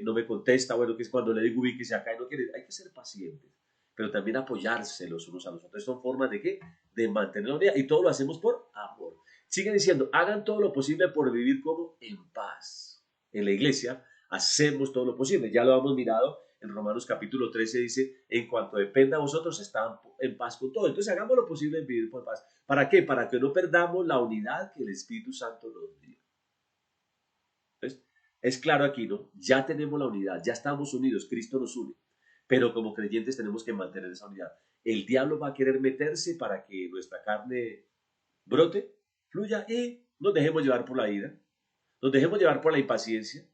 no me contesta, bueno, que es cuando le digo ubíquese acá y no quiere. Hay que ser pacientes, pero también apoyarse los unos a los otros. Son formas de ¿qué? De mantener la unidad y todo lo hacemos por amor. Sigue diciendo, hagan todo lo posible por vivir como en paz. En la iglesia hacemos todo lo posible. Ya lo hemos mirado en Romanos capítulo 13, dice, en cuanto dependa de vosotros, están en paz con todo. Entonces hagamos lo posible en vivir por paz. ¿Para qué? Para que no perdamos la unidad que el Espíritu Santo nos dio. Entonces, es claro aquí, ¿no? Ya tenemos la unidad, ya estamos unidos, Cristo nos une. Pero como creyentes tenemos que mantener esa unidad. El diablo va a querer meterse para que nuestra carne brote, fluya y nos dejemos llevar por la ira, nos dejemos llevar por la impaciencia,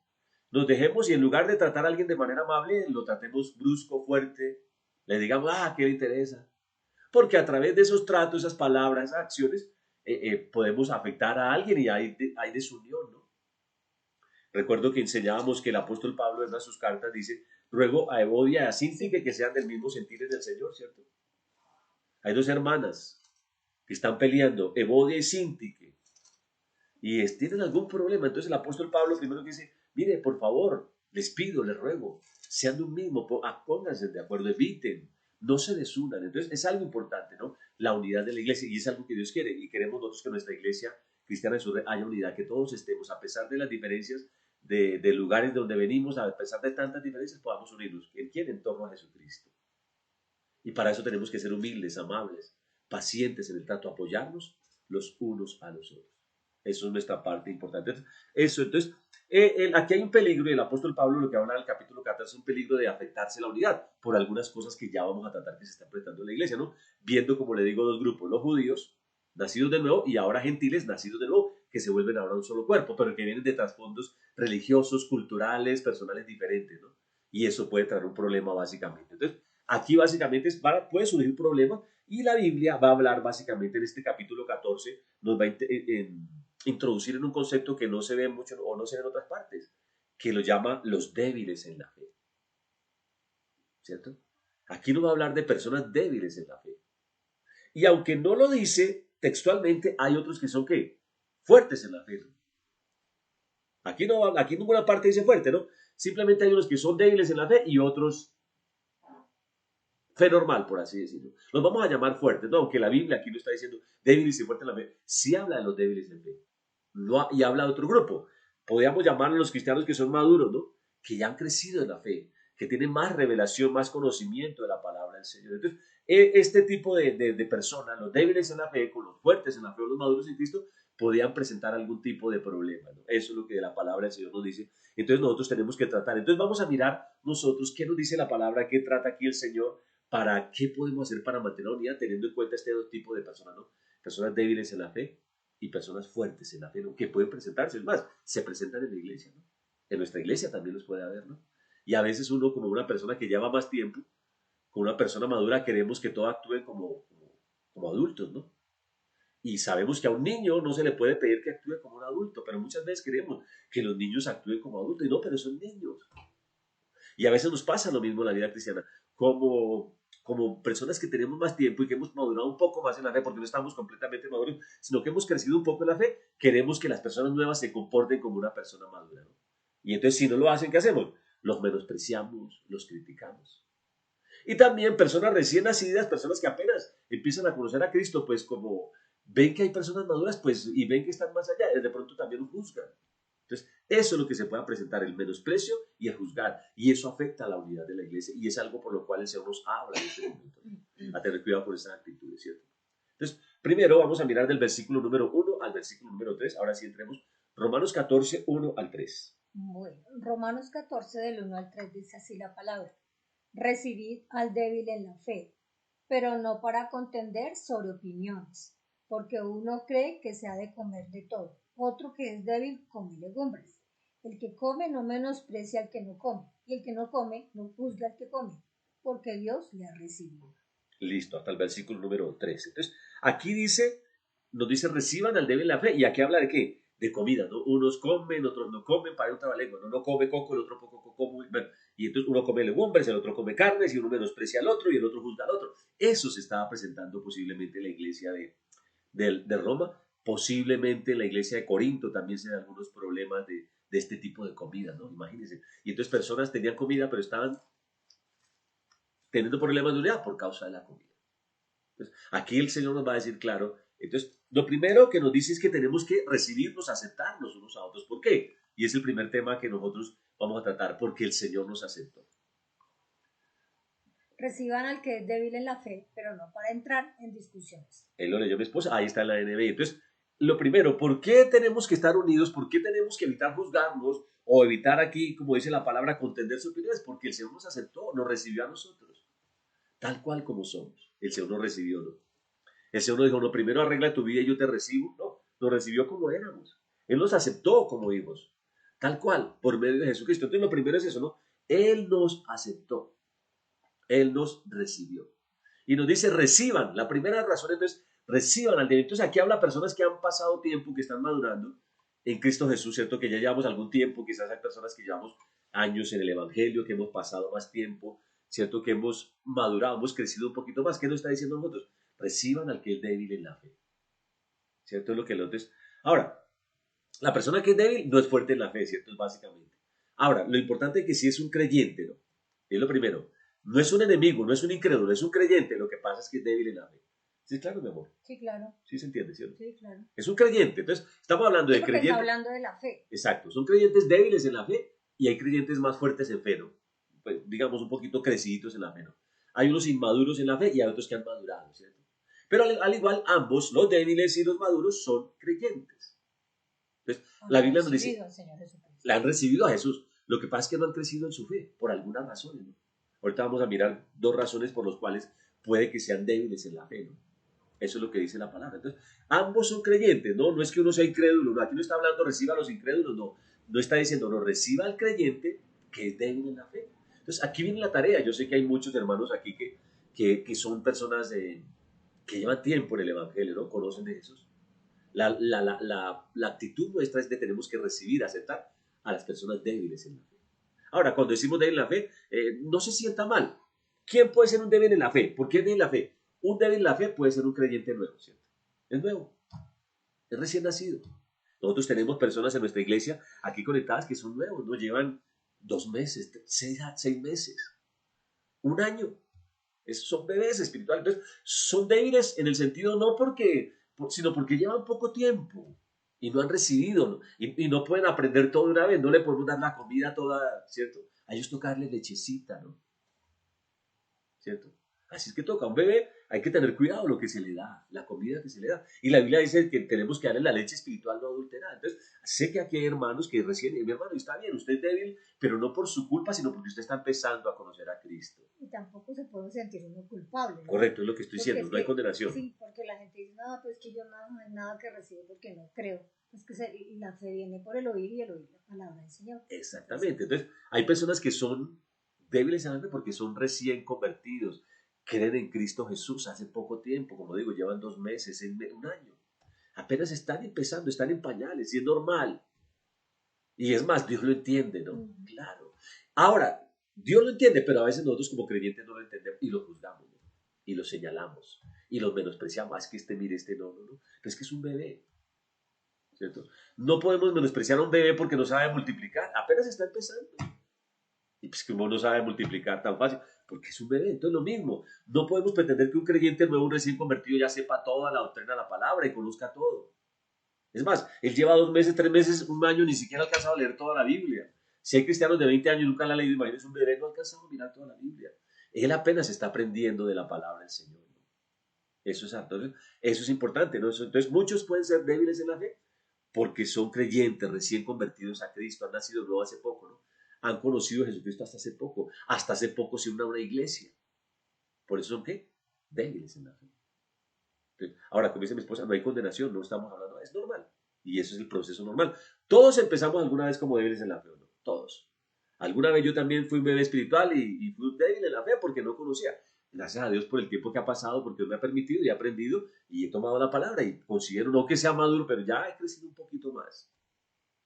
nos dejemos y en lugar de tratar a alguien de manera amable, lo tratemos brusco, fuerte, le digamos, ¿qué le interesa? Porque a través de esos tratos, esas palabras, esas acciones, podemos afectar a alguien y hay desunión, ¿no? Recuerdo que enseñábamos que el apóstol Pablo en una de sus cartas dice, ruego a Evodia y a Síntique que sean del mismo sentir del Señor, ¿cierto? Hay dos hermanas que están peleando, Evodia y Síntique, y tienen algún problema. Entonces el apóstol Pablo primero dice, mire, por favor, les pido, les ruego, sean de un mismo, pónganse de acuerdo, eviten, no se desunan. Entonces es algo importante, ¿no? La unidad de la iglesia, y es algo que Dios quiere, y queremos nosotros que nuestra iglesia cristiana de Sur haya unidad, que todos estemos, a pesar de las diferencias de lugares de donde venimos, a pesar de tantas diferencias, podamos unirnos. ¿En quién? En torno a Jesucristo. Y para eso tenemos que ser humildes, amables, pacientes en el trato, apoyarnos los unos a los otros. Eso es nuestra parte importante. Eso, entonces, aquí hay un peligro, y el apóstol Pablo lo que habla en el capítulo 14 es un peligro de afectarse la unidad por algunas cosas que ya vamos a tratar que se están presentando en la iglesia, ¿no? Viendo, como le digo, dos grupos, los judíos, nacidos de nuevo, y ahora gentiles, nacidos de nuevo, que se vuelven ahora un solo cuerpo, pero que vienen de trasfondos religiosos, culturales, personales diferentes, ¿no? Y eso puede traer un problema básicamente. Entonces, aquí básicamente puede surgir un problema, y la Biblia va a hablar básicamente en este capítulo 14, nos va a introducir en un concepto que no se ve mucho o no se ve en otras partes, que lo llama los débiles en la fe, ¿cierto? Aquí nos va a hablar de personas débiles en la fe. Y aunque no lo dice textualmente, hay otros que son, ¿qué? Fuertes en la fe, ¿no? Aquí ninguna parte dice fuerte, ¿no? Simplemente hay unos que son débiles en la fe y otros fe normal, por así decirlo. Los vamos a llamar fuertes, ¿no? Aunque la Biblia aquí no está diciendo débiles y fuertes en la fe, sí habla de los débiles en fe. Y habla de otro grupo. Podríamos llamarlos los cristianos que son maduros, ¿no? Que ya han crecido en la fe, que tienen más revelación, más conocimiento de la palabra del Señor. Entonces, este tipo de personas, los débiles en la fe, con los fuertes en la fe o los maduros en Cristo, podían presentar algún tipo de problema, ¿no? Eso es lo que la palabra del Señor nos dice. Entonces nosotros tenemos que tratar. Entonces vamos a mirar nosotros qué nos dice la palabra, qué trata aquí el Señor, para qué podemos hacer para mantener la unidad, teniendo en cuenta este dos tipos de personas, ¿no? Personas débiles en la fe y personas fuertes en la fe, ¿no? Que pueden presentarse. Es más, se presentan en la iglesia, ¿no? En nuestra iglesia también los puede haber, ¿no? Y a veces uno, como una persona que lleva más tiempo, como una persona madura, queremos que todos actúen como adultos, ¿no? Y sabemos que a un niño no se le puede pedir que actúe como un adulto, pero muchas veces queremos que los niños actúen como adultos, y no, pero son niños. Y a veces nos pasa lo mismo en la vida cristiana, como personas que tenemos más tiempo y que hemos madurado un poco más en la fe, porque no estamos completamente maduros, sino que hemos crecido un poco en la fe, queremos que las personas nuevas se comporten como una persona madura, ¿no? Y entonces si no lo hacen, ¿qué hacemos? Los menospreciamos, los criticamos. Y también personas recién nacidas, personas que apenas empiezan a conocer a Cristo, pues como ven que hay personas maduras, pues y ven que están más allá, de pronto también lo juzgan. Entonces, eso es lo que se puede presentar, el menosprecio y el juzgar. Y eso afecta a la unidad de la iglesia. Y es algo por lo cual el Señor nos habla en este momento. A tener cuidado con esas actitudes, ¿cierto? Entonces, primero vamos a mirar del versículo número 1 al versículo número 3. Ahora sí entremos. Romanos 14, 1 al 3. Bueno, Romanos 14 del 1 al 3 dice así la palabra. Recibid al débil en la fe, pero no para contender sobre opiniones, porque uno cree que se ha de comer de todo, otro que es débil come legumbres. El que come no menosprecia al que no come, y el que no come no juzga al que come, porque Dios le ha recibido. Listo, hasta el versículo número 3. Entonces, aquí nos dice, reciban al débil en la fe. ¿Y aquí habla de qué? De comida, ¿no? Unos comen, otros no comen, para otra lengua, ¿no? Uno come coco, el otro poco come, bueno, y entonces uno come legumbres, el otro come carnes, y uno menosprecia al otro, y el otro juzga al otro. Eso se estaba presentando posiblemente en la iglesia de Roma, posiblemente en la iglesia de Corinto también se dan algunos problemas de este tipo de comida, ¿no? Imagínense. Y entonces personas tenían comida, pero estaban teniendo problemas de unidad por causa de la comida. Entonces, aquí el Señor nos va a decir claro. Entonces, lo primero que nos dice es que tenemos que recibirnos, aceptarnos unos a otros. ¿Por qué? Y es el primer tema que nosotros vamos a tratar, porque el Señor nos aceptó. Reciban al que es débil en la fe, pero no para entrar en discusiones. Él lo leyó mi esposa, ahí está en la NBI. Entonces, lo primero, ¿por qué tenemos que estar unidos? ¿Por qué tenemos que evitar juzgarnos o evitar aquí, como dice la palabra, contender sus opiniones? Porque el Señor nos aceptó, nos recibió a nosotros, tal cual como somos. El Señor nos recibió, ¿no? El Señor nos dijo, no, primero arregla tu vida y yo te recibo. No, nos recibió como éramos. Él nos aceptó como hijos, tal cual, por medio de Jesucristo. Entonces lo primero es eso, ¿no? Él nos aceptó, Él nos recibió. Y nos dice, reciban. La primera razón entonces, reciban al débil. Entonces aquí habla personas que han pasado tiempo, que están madurando en Cristo Jesús, ¿cierto? Que ya llevamos algún tiempo, quizás hay personas que llevamos años en el Evangelio, que hemos pasado más tiempo, ¿cierto? Que hemos madurado, hemos crecido un poquito más. ¿Qué nos está diciendo nosotros? Reciban al que es débil en la fe, ¿cierto? Es lo que el otro es. Ahora, la persona que es débil no es fuerte en la fe, ¿cierto? Es básicamente. Ahora, lo importante es que si es un creyente, ¿no? Es lo primero. No es un enemigo, no es un incrédulo, es un creyente. Lo que pasa es que es débil en la fe. ¿Sí, claro, mi amor? Sí, claro. Sí se entiende, ¿cierto? Sí, claro. Es un creyente. Entonces, estamos hablando de creyentes. Está hablando de la fe. Exacto. Son creyentes débiles en la fe y hay creyentes más fuertes en fe, ¿no? Pues, digamos, un poquito creciditos en la fe, ¿no? Hay unos inmaduros en la fe y hay otros que han madurado, ¿cierto? Pero al igual, ambos, los débiles y los maduros, son creyentes. Entonces, la Biblia nos dice, la han recibido a Jesús. Lo que pasa es que no han crecido en su fe, por algunas razones, ¿no? Ahorita vamos a mirar dos razones por las cuales puede que sean débiles en la fe, ¿no? Eso es lo que dice la palabra. Entonces, ambos son creyentes, ¿no? No es que uno sea incrédulo, no. Aquí no está hablando reciba a los incrédulos, no. No está diciendo, no, reciba al creyente que es débil en la fe. Entonces, aquí viene la tarea. Yo sé que hay muchos hermanos aquí que son personas que llevan tiempo en el Evangelio, ¿no? Conocen de Jesús. La actitud nuestra es que tenemos que recibir, aceptar a las personas débiles en la fe. Ahora, cuando decimos débil en la fe, no se sienta mal. ¿Quién puede ser un débil en la fe? ¿Por qué débil en la fe? Un débil en la fe puede ser un creyente nuevo, ¿cierto? Es nuevo, es recién nacido. Nosotros tenemos personas en nuestra iglesia aquí conectadas que son nuevos, no llevan 2 meses, 6 meses, un año. Esos son bebés espirituales. Entonces, son débiles en el sentido no sino porque llevan poco tiempo y no han recibido, ¿no? Y no pueden aprender todo de una vez, no le podemos dar la comida toda, ¿cierto? A ellos toca darle lechecita, ¿no? ¿Cierto? Así es que toca a un bebé, hay que tener cuidado lo que se le da, la comida que se le da. Y la Biblia dice que tenemos que darle la leche espiritual no adulterada. Entonces, sé que aquí hay hermanos que recién, mi hermano, está bien, usted es débil, pero no por su culpa, sino porque usted está empezando a conocer a Cristo. Y tampoco se puede sentir uno culpable, ¿no? Correcto, es lo que estoy Porque diciendo, no hay condenación. Sí, porque la gente dice, no, pues que yo no hay nada que recibo porque no creo. Es que la fe viene por el oír y el oír la palabra del Señor. Exactamente. Entonces, hay personas que son débiles en la fe porque son recién convertidos, creen en Cristo Jesús hace poco tiempo, como digo, llevan 2 meses, un año. Apenas están empezando, están en pañales y es normal. Y es más, Dios lo entiende, ¿no? Claro. Ahora, Dios lo entiende, pero a veces nosotros como creyentes no lo entendemos y lo juzgamos, ¿no? Y lo señalamos y lo menospreciamos. Es que mire, no. Pero es que es un bebé, ¿cierto? No podemos menospreciar a un bebé porque no sabe multiplicar, apenas está empezando. Y pues que uno no sabe multiplicar tan fácil, porque es un bebé. Entonces lo mismo, no podemos pretender que un creyente nuevo, un recién convertido, ya sepa toda la doctrina de la palabra y conozca todo. Es más, él lleva 2 meses, 3 meses, un año, ni siquiera ha alcanzado a leer toda la Biblia. Si hay cristianos de 20 años y nunca la han leído, imagínense un bebé, no ha alcanzado a mirar toda la Biblia. Él apenas está aprendiendo de la palabra del Señor, ¿no? Entonces, eso es importante, ¿no? Entonces, muchos pueden ser débiles en la fe porque son creyentes recién convertidos a Cristo, han nacido nuevo hace poco, ¿no? Han conocido a Jesucristo hasta hace poco se unen a una iglesia. Por eso son, ¿qué? Débiles en la fe. Entonces, ahora, como dice mi esposa, no hay condenación, no estamos hablando, es normal. Y eso es el proceso normal. Todos empezamos alguna vez como débiles en la fe, ¿no? Todos. Alguna vez yo también fui un bebé espiritual y fui débil en la fe porque no conocía. Gracias a Dios por el tiempo que ha pasado, porque Dios me ha permitido y he aprendido y he tomado la palabra y considero no que sea maduro, pero ya he crecido un poquito más.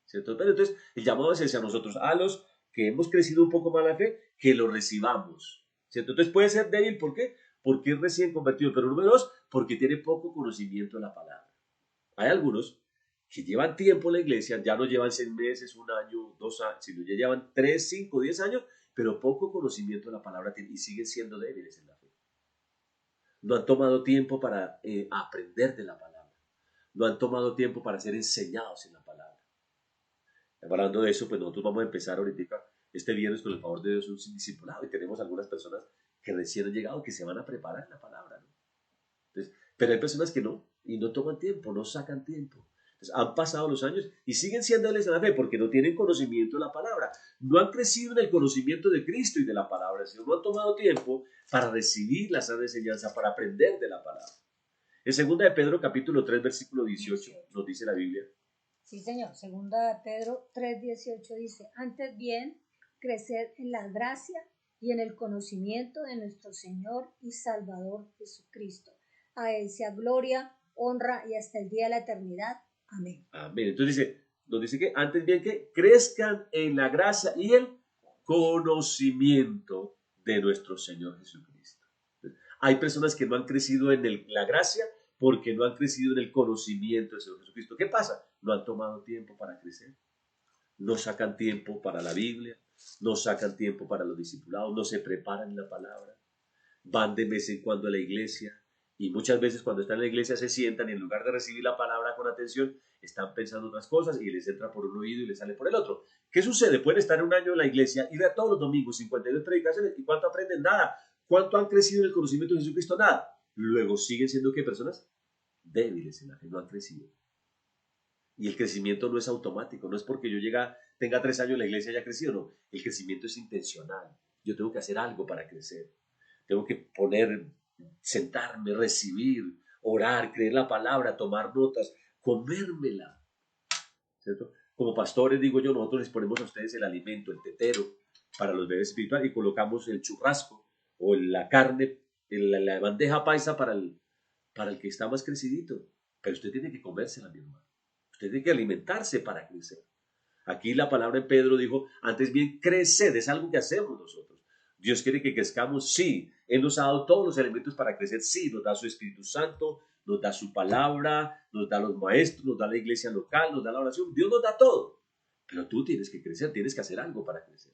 ¿Cierto? Pero entonces, el llamado es ese a nosotros, a los que hemos crecido un poco más la fe, que lo recibamos. ¿Cierto? Entonces puede ser débil, ¿por qué? Porque es recién convertido, pero número 2, porque tiene poco conocimiento de la palabra. Hay algunos que llevan tiempo en la iglesia, ya no llevan 6 meses, 1 año, 2 años, sino ya llevan 3, 5, 10 años, pero poco conocimiento de la palabra y siguen siendo débiles en la fe. No han tomado tiempo para aprender de la palabra. No han tomado tiempo para ser enseñados en la palabra. Hablando de eso, pues nosotros vamos a empezar ahorita, este viernes, con el favor de Dios, un discipulado y tenemos algunas personas que recién han llegado, que se van a preparar en la palabra, ¿no? Entonces, pero hay personas que no, y no toman tiempo, no sacan tiempo. Entonces, han pasado los años y siguen siendo débiles en la fe porque no tienen conocimiento de la palabra. No han crecido en el conocimiento de Cristo y de la palabra, sino no han tomado tiempo para recibir la sana enseñanza, para aprender de la palabra. En 2 de Pedro, capítulo 3, versículo 18, nos dice la Biblia. Sí, señor. 2 de Pedro 3:18 dice, antes bien, crecer en la gracia y en el conocimiento de nuestro Señor y Salvador Jesucristo. A Él sea gloria, honra y hasta el día de la eternidad. Amén. Amén. Entonces nos dice que antes bien que crezcan en la gracia y el conocimiento de nuestro Señor Jesucristo. Entonces, hay personas que no han crecido en la gracia porque no han crecido en el conocimiento del Señor Jesucristo. ¿Qué pasa? No han tomado tiempo para crecer. No sacan tiempo para la Biblia, no sacan tiempo para los discipulados, no se preparan en la palabra. Van de vez en cuando a la iglesia y muchas veces cuando están en la iglesia se sientan y en lugar de recibir la palabra con atención, están pensando otras cosas y les entra por un oído y les sale por el otro. ¿Qué sucede? Pueden estar un año en la iglesia y ver todos los domingos 52 predicaciones y ¿cuánto aprenden? Nada. ¿Cuánto han crecido en el conocimiento de Jesucristo? Nada. Luego siguen siendo ¿qué personas? Débiles en la fe, no han crecido. Y el crecimiento no es automático, no es porque yo tenga 3 años en la iglesia y haya crecido, no. El crecimiento es intencional. Yo tengo que hacer algo para crecer. Tengo que sentarme, recibir, orar, creer la palabra, tomar notas, comérmela, ¿cierto? Como pastores, digo yo, nosotros les ponemos a ustedes el alimento, el tetero para los bebés espirituales y colocamos el churrasco o la carne, la bandeja paisa para el que está más crecidito. Pero usted tiene que comérsela, mi hermano. Usted tiene que alimentarse para crecer. Aquí la palabra en Pedro dijo, antes bien, creced, es algo que hacemos nosotros. Dios quiere que crezcamos, sí. Él nos ha dado todos los elementos para crecer, sí. Nos da su Espíritu Santo, nos da su palabra, nos da los maestros, nos da la iglesia local, nos da la oración. Dios nos da todo. Pero tú tienes que crecer, tienes que hacer algo para crecer.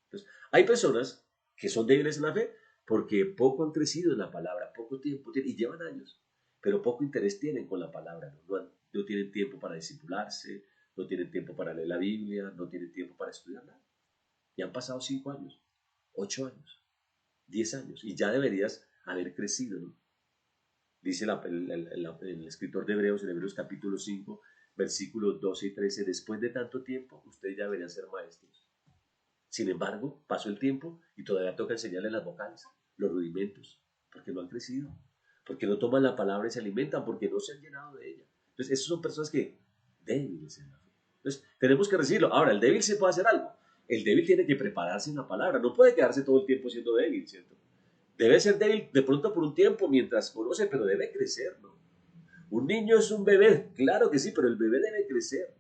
Entonces, hay personas que son débiles en la fe porque poco han crecido en la palabra, poco tiempo tienen, y llevan años, pero poco interés tienen con la palabra. No tienen tiempo para discipularse, no tienen tiempo para leer la Biblia, no tienen tiempo para estudiar nada. Y han pasado 5 años, 8 años, 10 años, y ya deberías haber crecido, ¿no? Dice el escritor de Hebreos, en Hebreos capítulo 5, versículos 12 y 13, después de tanto tiempo, ustedes ya deberían ser maestros. Sin embargo, pasó el tiempo y todavía toca enseñarles las vocales, los rudimentos, porque no han crecido, porque no toman la palabra y se alimentan, porque no se han llenado de ella. Entonces, esas son personas que débiles en la fe. Entonces, tenemos que recibirlo. Ahora, el débil se puede hacer algo. El débil tiene que prepararse en la palabra. No puede quedarse todo el tiempo siendo débil, ¿cierto? Debe ser débil de pronto por un tiempo mientras conoce, pero debe crecer, ¿no? Un niño es un bebé, claro que sí, pero el bebé debe crecer.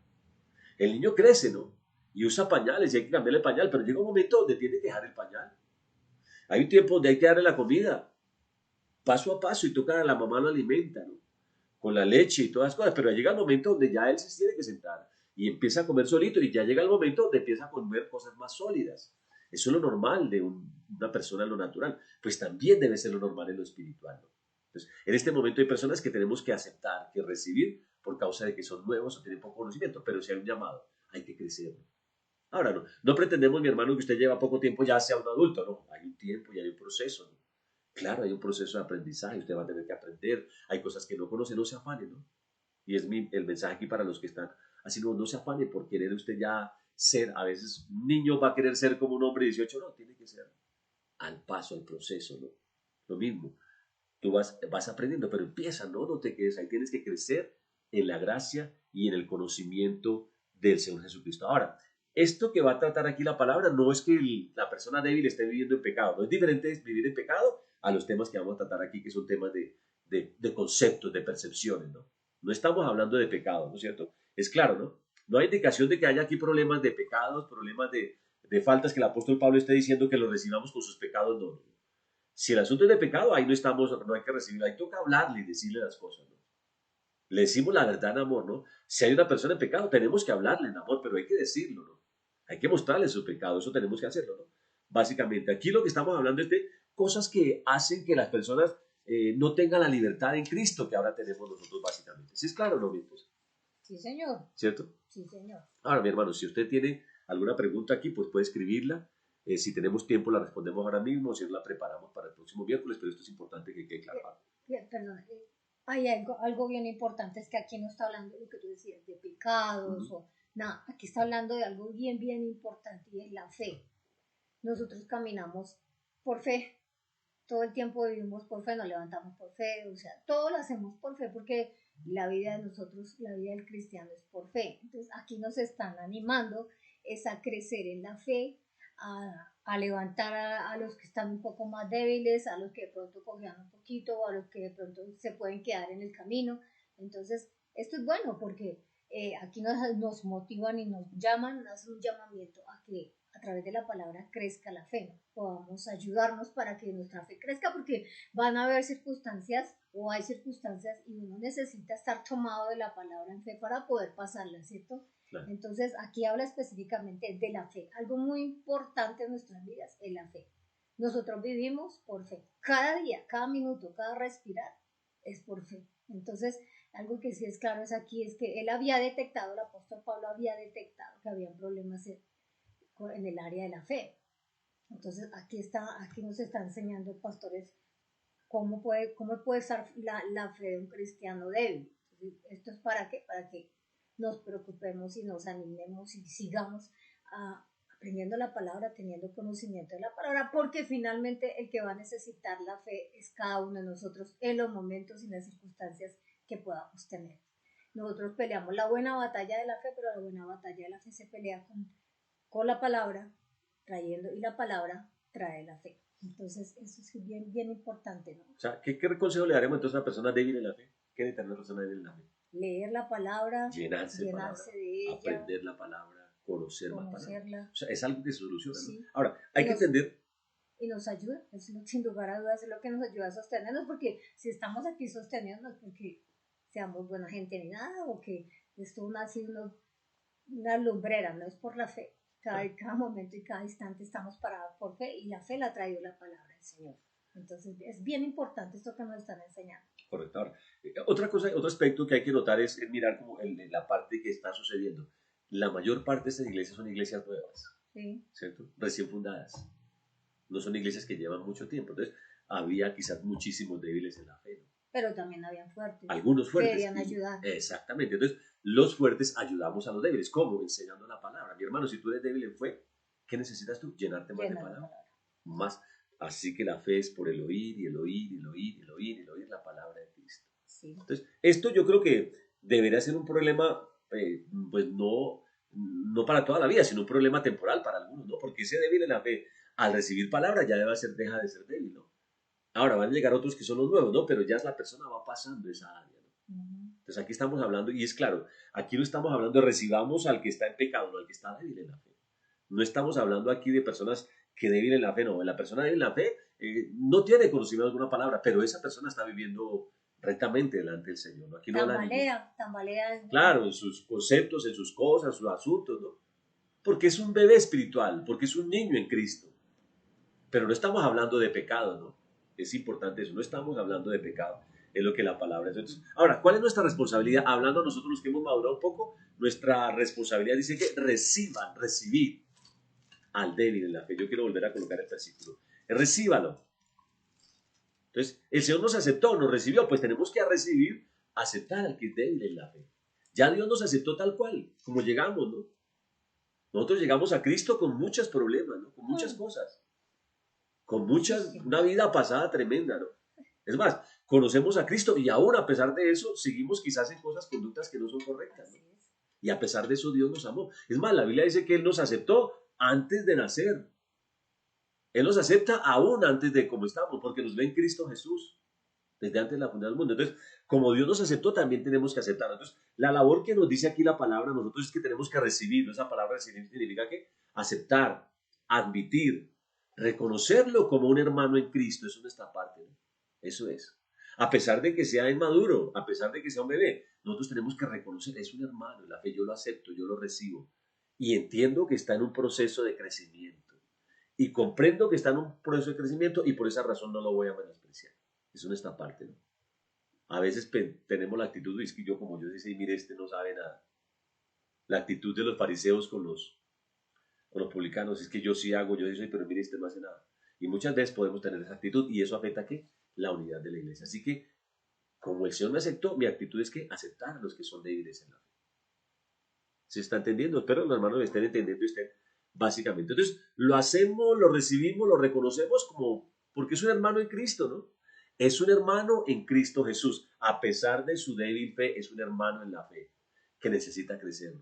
El niño crece, ¿no? Y usa pañales y hay que cambiarle el pañal, pero llega un momento donde tiene que dejar el pañal. Hay un tiempo donde hay que darle la comida, paso a paso, y toca a la mamá lo alimenta, ¿no? Con la leche y todas las cosas, pero llega el momento donde ya él se tiene que sentar y empieza a comer solito y ya llega el momento donde empieza a comer cosas más sólidas. Eso es lo normal de una persona en lo natural, pues también debe ser lo normal en lo espiritual, ¿no? Entonces, en este momento hay personas que tenemos que aceptar, que recibir por causa de que son nuevos o tienen poco conocimiento, pero si hay un llamado, hay que crecer, ¿no? Ahora no pretendemos, mi hermano, que usted lleva poco tiempo ya sea un adulto, no, hay un tiempo y hay un proceso, ¿no? Claro, hay un proceso de aprendizaje, usted va a tener que aprender, hay cosas que no conoce, no se afane, ¿no? Y es el mensaje aquí para los que están así, no se afane por querer usted ya ser, a veces un niño va a querer ser como un hombre de 18, no, tiene que ser al paso, al proceso, ¿no? Lo mismo, tú vas aprendiendo, pero empieza, no te quedes ahí, tienes que crecer en la gracia y en el conocimiento del Señor Jesucristo. Ahora, esto que va a tratar aquí la palabra no es que la persona débil esté viviendo en pecado, no es diferente vivir en pecado a los temas que vamos a tratar aquí, que son temas de conceptos, de percepciones, ¿no? No estamos hablando de pecado, ¿no es cierto? Es claro, ¿no? No hay indicación de que haya aquí problemas de pecados, problemas de faltas que el apóstol Pablo esté diciendo que los recibamos con sus pecados, no. Si el asunto es de pecado, ahí no hay que recibirlo, ahí toca hablarle y decirle las cosas, ¿no? Le decimos la verdad en amor, ¿no? Si hay una persona en pecado, tenemos que hablarle en amor, pero hay que decirlo, ¿no? Hay que mostrarle su pecado, eso tenemos que hacerlo, ¿no? Básicamente, aquí lo que estamos hablando es de cosas que hacen que las personas no tengan la libertad en Cristo que ahora tenemos nosotros, básicamente. ¿Sí es claro o no, mi esposa? Sí, señor. ¿Cierto? Sí, señor. Ahora, mi hermano, si usted tiene alguna pregunta aquí, pues puede escribirla. Si tenemos tiempo, la respondemos ahora mismo, si no la preparamos para el próximo miércoles, pero esto es importante que quede claro. Perdón, hay algo bien importante, es que aquí no está hablando de lo que tú decías, de pecados o nada, aquí está hablando de algo bien, bien importante y es la fe. Nosotros caminamos por fe, todo el tiempo vivimos por fe, nos levantamos por fe, o sea, todo lo hacemos por fe porque la vida de nosotros, la vida del cristiano es por fe. Entonces aquí nos están animando es a crecer en la fe, a levantar a los que están un poco más débiles, a los que de pronto cogían un poquito, a los que de pronto se pueden quedar en el camino. Entonces, esto es bueno porque aquí nos motivan y nos llaman, hacen un llamamiento a que a través de la palabra crezca la fe, ¿no? Podamos ayudarnos para que nuestra fe crezca, porque van a haber circunstancias o hay circunstancias y uno necesita estar tomado de la palabra en fe para poder pasarla, ¿cierto? Claro. Entonces aquí habla específicamente de la fe. Algo muy importante en nuestras vidas es la fe. Nosotros vivimos por fe. Cada día, cada minuto, cada respirar es por fe. Entonces, algo que sí es claro es aquí, es que él había detectado, el apóstol Pablo había detectado que había problemas en el área de la fe. Entonces aquí nos está enseñando, pastores, cómo puede estar la fe de un cristiano débil. Entonces, esto es para que nos preocupemos y nos animemos y sigamos aprendiendo la palabra, teniendo conocimiento de la palabra, porque finalmente el que va a necesitar la fe es cada uno de nosotros en los momentos y las circunstancias que podamos tener. Nosotros peleamos la buena batalla de la fe, pero la buena batalla de la fe se pelea con la palabra, trayendo, y la palabra trae la fe. Entonces, eso es bien, bien importante, ¿no? O sea, ¿qué consejo le daremos entonces a una persona débil en la fe? ¿Qué necesita una persona débil en la fe? Leer la palabra, Llenarse de palabra, de ella, aprender la palabra, conocer la palabra. O sea, es algo que se soluciona, ¿no? Sí. Ahora, hay que entender. Y nos ayuda, es lo, sin lugar a dudas, es lo que nos ayuda a sostenernos, porque si estamos aquí sosteniéndonos, porque seamos buena gente ni nada, o que esto ha sido una lumbrera, no es por la fe. Cada momento y cada instante estamos parados por fe, y la fe la ha traído la palabra del Señor. Entonces es bien importante esto que nos están enseñando. Correcto. Ahora, otra cosa, otro aspecto que hay que notar es mirar como la parte que está sucediendo. La mayor parte de estas iglesias son iglesias nuevas, sí, ¿cierto? Recién fundadas. No son iglesias que llevan mucho tiempo. Entonces, había quizás muchísimos débiles en la fe, ¿no? Pero también habían fuertes. Algunos fuertes. Querían ayudar. Exactamente. Entonces, los fuertes ayudamos a los débiles. ¿Cómo? Enseñando la palabra. Mi hermano, si tú eres débil en fe, ¿qué necesitas tú? Llenarte más de palabra. Más. Así que la fe es por el oír y el oír y el oír y el oír y el oír la palabra de Cristo. Sí. Entonces, esto yo creo que debería ser un problema, pues no para toda la vida, sino un problema temporal para algunos, ¿no? Porque ese débil en la fe, al recibir palabra, ya deja de ser débil, ¿no? Ahora van a llegar otros que son los nuevos, ¿no? Pero ya la persona va pasando esa área, ¿no? Entonces aquí estamos hablando, y es claro, aquí no estamos hablando de recibamos al que está en pecado, no al que está débil en la fe. No estamos hablando aquí de personas que débil en la fe, no. La persona débil en la fe no tiene conocimiento de alguna palabra, pero esa persona está viviendo rectamente delante del Señor, ¿no? Aquí no tambalea. Claro, en sus conceptos, en sus cosas, sus asuntos, ¿no? Porque es un bebé espiritual, porque es un niño en Cristo. Pero no estamos hablando de pecado, ¿no? Es importante eso, no estamos hablando de pecado, es lo que la palabra es. Entonces, ahora, ¿cuál es nuestra responsabilidad? Hablando a nosotros los que hemos madurado un poco, nuestra responsabilidad dice que recibir al débil en la fe. Yo quiero volver a colocar el versículo. Recíbalo. Entonces, el Señor nos aceptó, nos recibió, pues tenemos que recibir, aceptar al que es débil en la fe. Ya Dios nos aceptó tal cual, como llegamos, ¿no? Nosotros llegamos a Cristo con muchos problemas, ¿no? Con muchas cosas. Con una vida pasada tremenda, ¿no? Es más, conocemos a Cristo y aún a pesar de eso, seguimos quizás en cosas, conductas que no son correctas, ¿no? Y a pesar de eso, Dios nos amó. Es más, la Biblia dice que Él nos aceptó antes de nacer. Él nos acepta aún antes de cómo estamos, porque nos ve en Cristo Jesús, desde antes de la fundación del mundo. Entonces, como Dios nos aceptó, también tenemos que aceptar. Entonces, la labor que nos dice aquí la palabra nosotros es que tenemos que recibir. Esa palabra significa que aceptar, admitir, reconocerlo como un hermano en Cristo. Eso es nuestra parte, ¿no? Eso es. A pesar de que sea inmaduro, a pesar de que sea un bebé, nosotros tenemos que reconocer, es un hermano en la fe, yo lo acepto, yo lo recibo. Y entiendo que está en un proceso de crecimiento. Y comprendo que está en un proceso de crecimiento y por esa razón no lo voy a menospreciar. Eso es nuestra parte, ¿no? A veces tenemos la actitud, es que yo como yo dice, mire, este no sabe nada. La actitud de los fariseos con los publicanos es que yo sí hago, yo soy, pero mire, este no hace nada. Y muchas veces podemos tener esa actitud y eso afecta ¿qué? La unidad de la iglesia. Así que, como el Señor me aceptó, mi actitud es que aceptar a los que son débiles en la fe. ¿Se está entendiendo? Espero que los hermanos me estén entendiendo y estén básicamente. Entonces, lo hacemos, lo recibimos, lo reconocemos como, porque es un hermano en Cristo, ¿no? Es un hermano en Cristo Jesús. A pesar de su débil fe, es un hermano en la fe que necesita crecer, ¿no?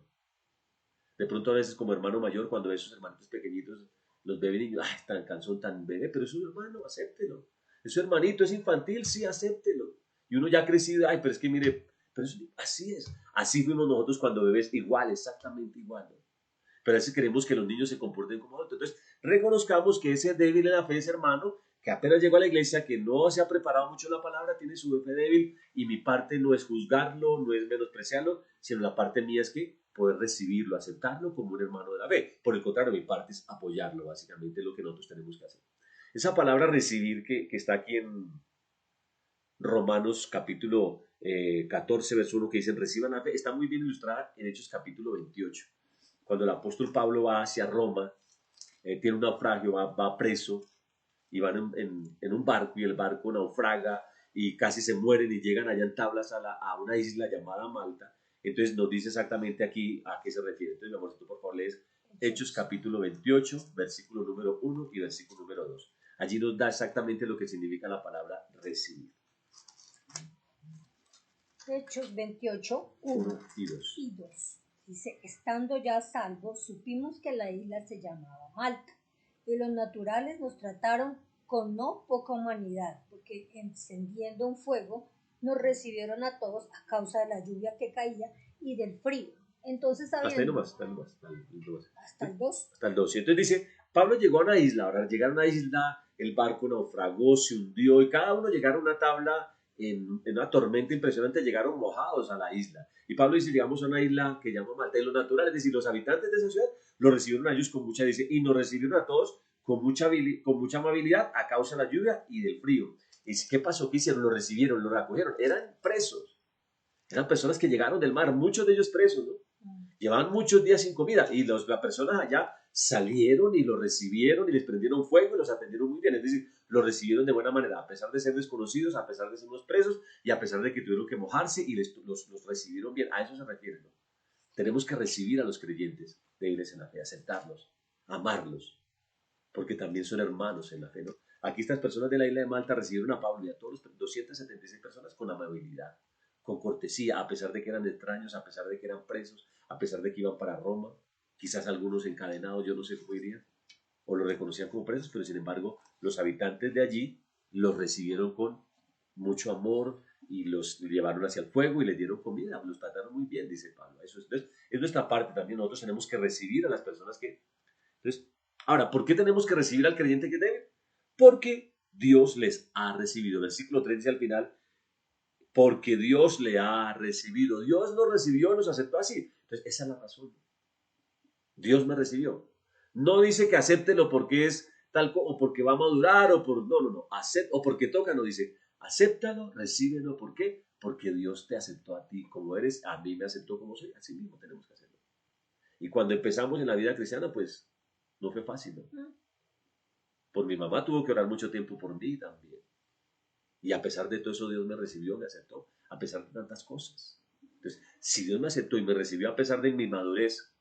De pronto a veces como hermano mayor, cuando esos hermanitos pequeñitos los beben y ay, tan cansón, tan bebé, pero es un hermano, acéptelo. Es su hermanito, es infantil, sí, acéptelo. Y uno ya ha crecido, ay, pero es que mire, pero así es. Así fuimos nosotros cuando bebés, igual, exactamente igual, ¿no? Pero a veces queremos que los niños se comporten como adultos. Entonces, reconozcamos que ese débil en la fe, ese hermano, que apenas llegó a la iglesia, que no se ha preparado mucho la palabra, tiene su fe débil, y mi parte no es juzgarlo, no es menospreciarlo, sino la parte mía es que poder recibirlo, aceptarlo como un hermano de la fe. Por el contrario, mi parte es apoyarlo, básicamente es lo que nosotros tenemos que hacer. Esa palabra recibir que está aquí en Romanos capítulo 14, verso 1, que dicen reciban la fe, está muy bien ilustrada en Hechos capítulo 28. Cuando el apóstol Pablo va hacia Roma, tiene un naufragio, va preso, y van en un barco, y el barco naufraga, y casi se mueren, y llegan allá en tablas a una isla llamada Malta, Entonces nos dice exactamente aquí a qué se refiere. Entonces, mi amor, si tú por favor lees Hechos capítulo 28, versículo número 1 y versículo número 2. Allí nos da exactamente lo que significa la palabra recibir. Hechos 28, 1 y 2. y 2. Dice, estando ya salvos, supimos que la isla se llamaba Malta, y los naturales nos trataron con no poca humanidad, porque encendiendo un fuego, nos recibieron a todos a causa de la lluvia que caía y del frío. Entonces, Hasta ahí nomás, hasta el 2. Hasta el 2. Hasta el 2. Y entonces dice, Pablo llegó a una isla, ahora llegaron a una isla, el barco naufragó, se hundió, y cada uno llegaron a una tabla en una tormenta impresionante, llegaron mojados a la isla. Y Pablo dice, llegamos a una isla que llama Malta, y los naturales, es decir, los habitantes de esa ciudad, lo recibieron a ellos con mucha, dice, y nos recibieron a todos con mucha amabilidad a causa de la lluvia y del frío. Y dice, ¿qué pasó? ¿Qué hicieron? Lo recibieron, lo acogieron. Eran presos, eran personas que llegaron del mar, muchos de ellos presos, ¿no? Llevaban muchos días sin comida y las personas allá salieron y los recibieron y les prendieron fuego y los atendieron muy bien. Es decir, los recibieron de buena manera, a pesar de ser desconocidos, a pesar de ser unos presos y a pesar de que tuvieron que mojarse y los recibieron bien. A eso se refiere, ¿no? Tenemos que recibir a los creyentes débiles en la fe, aceptarlos, amarlos, porque también son hermanos en la fe, ¿no? Aquí estas personas de la isla de Malta recibieron a Pablo y a todos los 276 personas con amabilidad, con cortesía, a pesar de que eran extraños, a pesar de que eran presos, a pesar de que iban para Roma, quizás algunos encadenados, yo no sé cómo irían, o los reconocían como presos, pero sin embargo los habitantes de allí los recibieron con mucho amor y los llevaron hacia el fuego y les dieron comida, los trataron muy bien, dice Pablo. Eso es nuestra parte también, nosotros tenemos que recibir a las personas que... Entonces, ahora, ¿por qué tenemos que recibir al creyente que debe? Porque Dios les ha recibido. Versículo 3 dice al final, porque Dios le ha recibido. Dios nos recibió, nos aceptó así. Entonces, esa es la razón. Dios me recibió. No dice que acéptelo porque es tal o porque va a madurar o por no, o porque toca, no dice, acéptalo, recíbelo, ¿por qué? Porque Dios te aceptó a ti como eres, a mí me aceptó como soy, así mismo tenemos que hacerlo. Y cuando empezamos en la vida cristiana, pues no fue fácil, ¿no? Por mi mamá tuvo que orar mucho tiempo por mí también. Y a pesar de todo eso, Dios me recibió, me aceptó, a pesar de tantas cosas. Entonces, si Dios me aceptó y me recibió a pesar de mi madurez,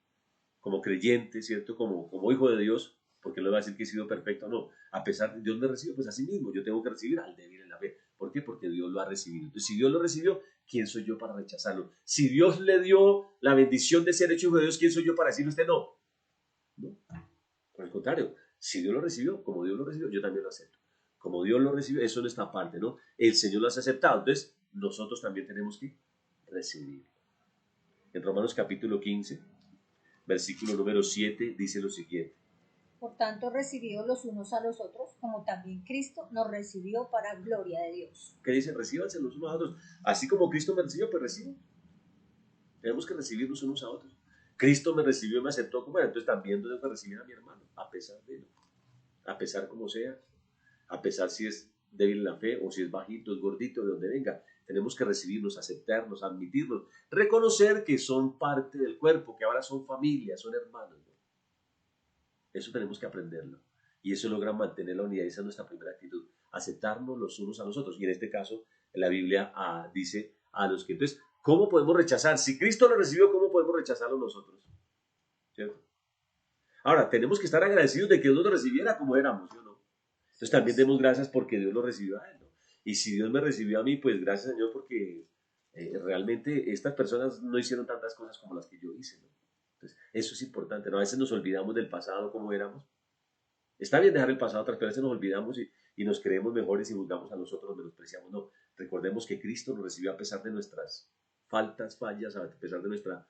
como creyente, ¿cierto? Como hijo de Dios, porque no va a decir que he sido perfecto, no. A pesar de Dios me recibió, pues así mismo, yo tengo que recibir al débil en la fe. ¿Por qué? Porque Dios lo ha recibido. Entonces, si Dios lo recibió, ¿quién soy yo para rechazarlo? Si Dios le dio la bendición de ser hecho hijo de Dios, ¿quién soy yo para decirle usted no? No. Por el contrario, si Dios lo recibió, como Dios lo recibió, yo también lo acepto. Como Dios lo recibió, eso es nuestra parte, ¿no? El Señor lo ha aceptado, entonces nosotros también tenemos que recibir. En Romanos capítulo 15, versículo número 7, dice lo siguiente. Por tanto, recibidos los unos a los otros, como también Cristo nos recibió para gloria de Dios. ¿Qué dice? Recíbanse los unos a otros. Así como Cristo me recibió, pues recibo. Tenemos que recibir los unos a otros. Cristo me recibió y me aceptó como era, entonces también tengo que recibir a mi hermano, a pesar de él, a pesar como sea, a pesar si es débil en la fe o si es bajito, es gordito, de donde venga. Tenemos que recibirlos, aceptarlos, admitirlos, reconocer que son parte del cuerpo, que ahora son familia, son hermanos, ¿no? Eso tenemos que aprenderlo. Y eso logra mantener la unidad. Esa es nuestra primera actitud. Aceptarnos los unos a los otros. Y en este caso, la Biblia dice a los que... Entonces, ¿cómo podemos rechazar? Si Cristo lo recibió, ¿cómo podemos rechazarlo nosotros? ¿Cierto? Ahora, tenemos que estar agradecidos de que Dios nos recibiera como éramos, ¿sí o no? Entonces también demos gracias porque Dios lo recibió a él, ¿no? Y si Dios me recibió a mí, pues gracias, Señor, porque realmente estas personas no hicieron tantas cosas como las que yo hice, ¿no? Entonces, eso es importante, ¿no? A veces nos olvidamos del pasado como éramos. Está bien dejar el pasado atrás, pero a veces nos olvidamos y nos creemos mejores y juzgamos a los otros, nos menospreciamos. No, recordemos que Cristo nos recibió a pesar de nuestras faltas, fallas, a pesar de nuestra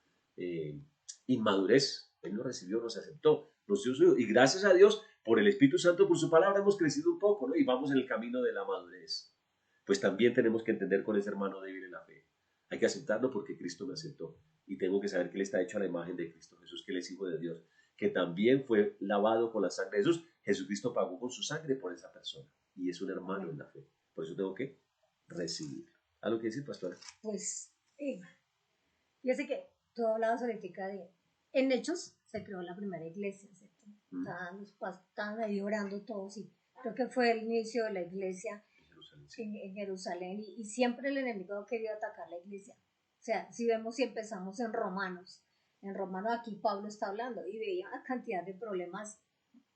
inmadurez. Él nos recibió, nos aceptó, nos dio suyo. Y gracias a Dios, por el Espíritu Santo, por su palabra, hemos crecido un poco, ¿no? Y vamos en el camino de la madurez. Pues también tenemos que entender con ese hermano débil en la fe. Hay que aceptarlo porque Cristo me aceptó. Y tengo que saber que Él está hecho a la imagen de Cristo Jesús, que Él es Hijo de Dios, que también fue lavado con la sangre de Jesús. Jesucristo pagó con su sangre por esa persona y es un hermano en la fe. Por eso tengo que recibir. ¿Algo que decir, pastora? Pues, yo sé que tú hablabas ahorita de... En Hechos se creó la primera iglesia, ¿cierto? Estaban ahí orando todos y creo que fue el inicio de la iglesia en Jerusalén y siempre el enemigo quería atacar la iglesia. O sea, si vemos si empezamos en Romanos aquí Pablo está hablando y veía una cantidad de problemas,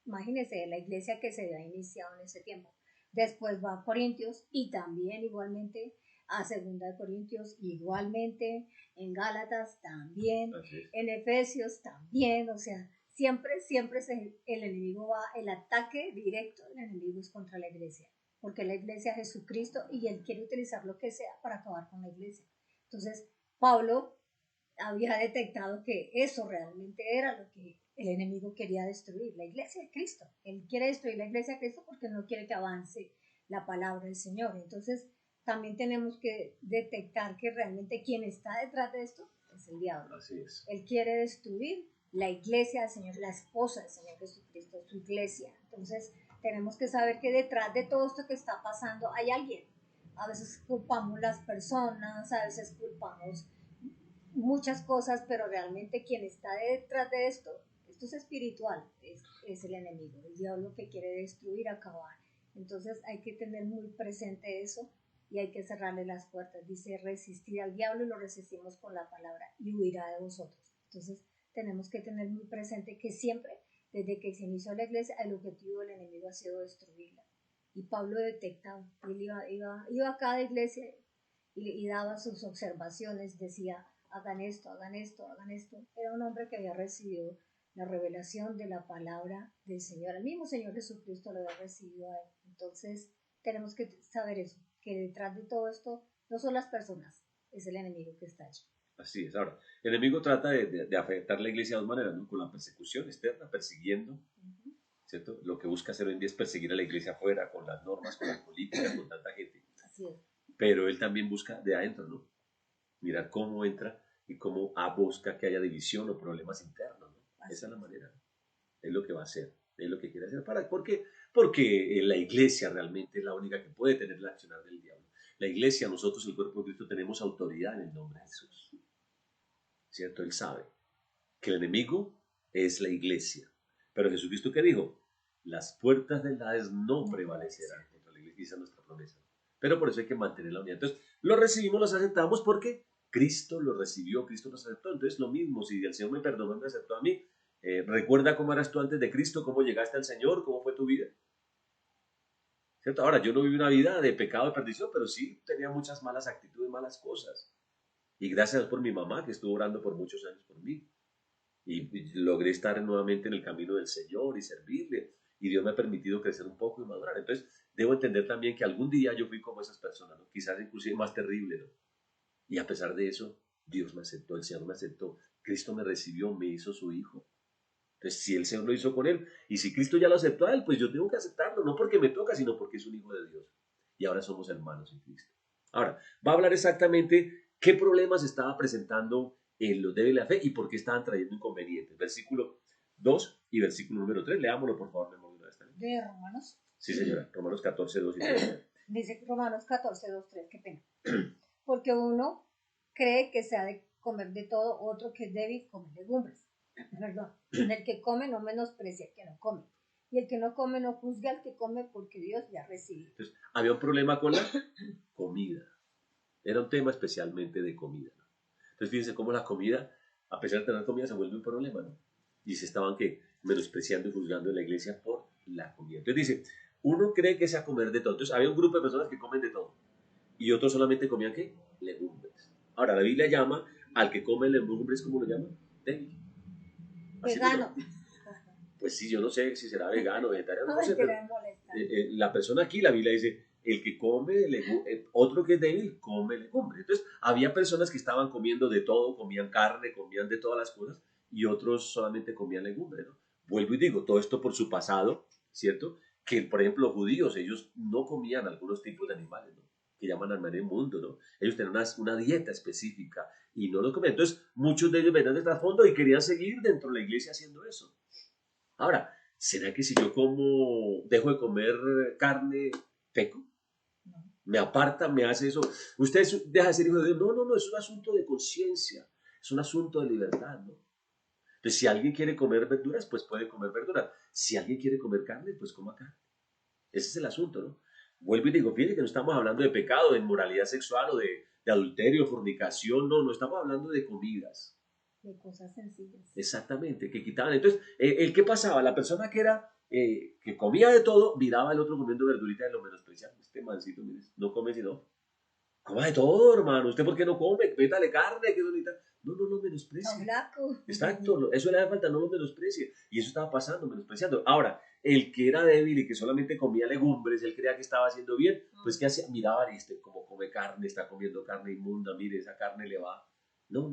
imagínense, de la iglesia que se había iniciado en ese tiempo. Después va a Corintios y también igualmente a Segunda de Corintios, igualmente en Gálatas también, en Efesios también, o sea, siempre el enemigo va, el ataque directo del enemigo es contra la iglesia, porque la iglesia es Jesucristo y él quiere utilizar lo que sea para acabar con la iglesia. Entonces, Pablo había detectado que eso realmente era lo que el enemigo quería destruir, la iglesia de Cristo. Él quiere destruir la iglesia de Cristo porque no quiere que avance la palabra del Señor. Entonces, también tenemos que detectar que realmente quien está detrás de esto es el diablo. Así es. Él quiere destruir la iglesia del Señor, la esposa del Señor Jesucristo, su iglesia. Entonces, tenemos que saber que detrás de todo esto que está pasando hay alguien. A veces culpamos las personas, a veces culpamos muchas cosas, pero realmente quien está detrás de esto es espiritual, es el enemigo, el diablo que quiere destruir, acabar. Entonces hay que tener muy presente eso y hay que cerrarle las puertas. Dice, resistir al diablo y lo resistimos con la palabra y huirá de vosotros. Entonces tenemos que tener muy presente que siempre, desde que se inició la iglesia, el objetivo del enemigo ha sido destruirla. Y Pablo detectaba, él iba a cada iglesia y daba sus observaciones, decía, hagan esto, hagan esto, hagan esto. Era un hombre que había recibido la revelación de la palabra del Señor. El mismo Señor Jesucristo lo había recibido a él. Entonces, tenemos que saber eso, que detrás de todo esto no son las personas, es el enemigo que está allí. Así es. Ahora, el enemigo trata de afectar la iglesia de dos maneras, ¿no? Con la persecución externa, persiguiendo, ¿cierto? Lo que busca hacer hoy en día es perseguir a la iglesia afuera, con las normas, con la política, con tanta gente. Así es. Pero él también busca de adentro, ¿no? Mirar cómo entra y cómo busca que haya división o problemas internos, ¿no? Esa es la manera, ¿no? Es lo que va a hacer, es lo que quiere hacer. ¿Por qué? Porque la iglesia realmente es la única que puede tener la accionar del diablo. La iglesia, nosotros, el cuerpo de Cristo, tenemos autoridad en el nombre de Jesús, ¿cierto? Él sabe que el enemigo es la iglesia. Pero Jesucristo, ¿qué dijo? Las puertas del Hades no prevalecerán contra la iglesia. Esa es nuestra promesa. Pero por eso hay que mantener la unidad. Entonces, lo recibimos, los aceptamos porque Cristo lo recibió, Cristo nos aceptó. Entonces, lo mismo, si el Señor me perdonó, me aceptó a mí. ¿Recuerda cómo eras tú antes de Cristo? ¿Cómo llegaste al Señor? ¿Cómo fue tu vida? ¿Cierto? Ahora, yo no viví una vida de pecado, de perdición, pero sí tenía muchas malas actitudes, malas cosas. Y gracias por mi mamá, que estuvo orando por muchos años por mí. Y logré estar nuevamente en el camino del Señor y servirle. Y Dios me ha permitido crecer un poco y madurar. Entonces, debo entender también que algún día yo fui como esas personas, ¿no? Quizás inclusive más terrible, ¿no? Y a pesar de eso, Dios me aceptó, el Señor me aceptó. Cristo me recibió, me hizo su hijo. Entonces, si el Señor lo hizo con él, y si Cristo ya lo aceptó a él, pues yo tengo que aceptarlo, no porque me toca, sino porque es un hijo de Dios. Y ahora somos hermanos en Cristo. Ahora, va a hablar exactamente qué problemas estaba presentando en los débiles de la fe y por qué estaban trayendo inconvenientes. Versículo 2 y versículo número 3. Leámoslo, por favor, ¿De Romanos? Sí, señora. Romanos 14, 2 y 3. Dice Romanos 14, 2, 3, qué pena. Porque uno cree que se ha de comer de todo, otro que es débil come legumbres. Perdón. El que come no menosprecia al que no come. Y el que no come no juzga al que come porque Dios ya recibe. Entonces, había un problema con la comida. Era un tema especialmente de comida, ¿no? Entonces, fíjense cómo la comida, a pesar de tener comida, se vuelve un problema, ¿no? Y se estaban menospreciando y juzgando en la iglesia por la comida. Entonces dice, uno cree que es a comer de todo. Entonces, había un grupo de personas que comen de todo. Y otros solamente comían, ¿qué? Legumbres. Ahora, la Biblia llama al que come legumbres, ¿cómo lo llama? Débil. Vegano. Pues sí, yo no sé si será vegano, vegetariano, no sé, pero la persona aquí, la Biblia dice, el que come, otro que es débil, come legumbres. Entonces, había personas que estaban comiendo de todo, comían carne, comían de todas las cosas, y otros solamente comían legumbres, ¿no? Vuelvo y digo, todo esto por su pasado, ¿cierto? Que, por ejemplo, los judíos, ellos no comían algunos tipos de animales, ¿no? Que llaman animal inmundo, ¿no? Ellos tenían una dieta específica y no lo comían. Entonces, muchos de ellos venían de trasfondo y querían seguir dentro de la iglesia haciendo eso. Ahora, ¿será que si yo dejo de comer carne, peco? ¿Me aparta, me hace eso? ¿Usted deja de ser hijo de Dios? No, no, no, es un asunto de conciencia, es un asunto de libertad, ¿no? Entonces, si alguien quiere comer verduras, pues puede comer verduras. Si alguien quiere comer carne, pues coma carne. Ese es el asunto, ¿no? Vuelvo y digo, fíjense que no estamos hablando de pecado, de inmoralidad sexual o de de adulterio, fornicación, no estamos hablando de comidas. De cosas sencillas. Exactamente, que quitaban. Entonces, ¿el qué pasaba? La persona que era, que comía de todo, miraba al otro comiendo verdurita y lo menospreciaba. Este mancito, mire, no come sino, coma de todo, hermano. ¿Usted por qué no come? Métale carne, que bonita. No lo menosprecie. Está flaco. Exacto, eso le da falta, no lo menosprecie. Y eso estaba pasando, menospreciando. Ahora, el que era débil y que solamente comía legumbres, él creía que estaba haciendo bien, pues ¿qué hacía? Miraba, como come carne, está comiendo carne inmunda, mire, esa carne le va. No.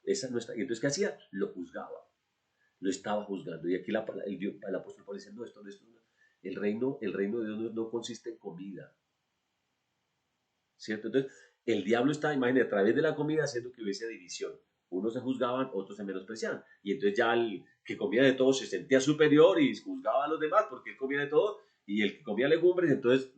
Esa no está. Y entonces, ¿qué hacía? Lo juzgaba, lo estaba juzgando. Y aquí el apóstol Pablo dice, no, esto no. El reino de Dios no consiste en comida, ¿cierto? Entonces, el diablo está, imagínate, a través de la comida haciendo que hubiese división. Unos se juzgaban, otros se menospreciaban. Y entonces ya el que comía de todo se sentía superior y juzgaba a los demás porque él comía de todo. Y el que comía legumbres, entonces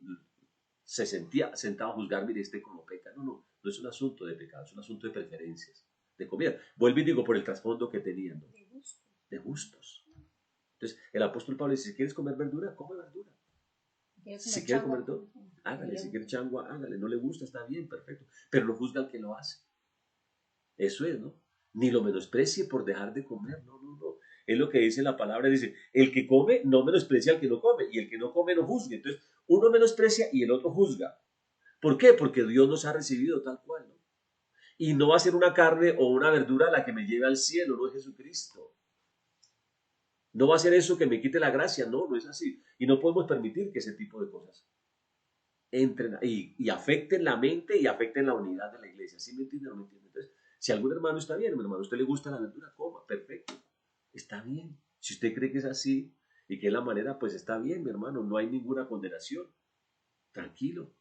se sentía sentado a juzgar, mire, como peca. No es un asunto de pecado, es un asunto de preferencias, de comida. Vuelvo y digo, por el trasfondo que tenían, ¿no? De gustos. Entonces, el apóstol Pablo dice, si quieres comer verdura, come verdura. Si quiere comer todo, hágale. Si quiere changua, hágale. No le gusta, está bien, perfecto. Pero no juzga al que lo hace. Eso es, ¿no? Ni lo menosprecie por dejar de comer. No. Es lo que dice la palabra. Dice, el que come no menosprecia al que no come. Y el que no come no juzgue. Entonces, uno menosprecia y el otro juzga. ¿Por qué? Porque Dios nos ha recibido tal cual, ¿no? Y no va a ser una carne o una verdura la que me lleve al cielo, no es Jesucristo. No va a ser eso que me quite la gracia, no es así. Y no podemos permitir que ese tipo de cosas entren y afecten la mente y afecten la unidad de la iglesia. ¿Sí me entiende o no me entiende? Entonces, si algún hermano está bien, mi hermano, a usted le gusta la verdura, coma, perfecto. Está bien. Si usted cree que es así y que es la manera, pues está bien, mi hermano, no hay ninguna condenación. Tranquilo.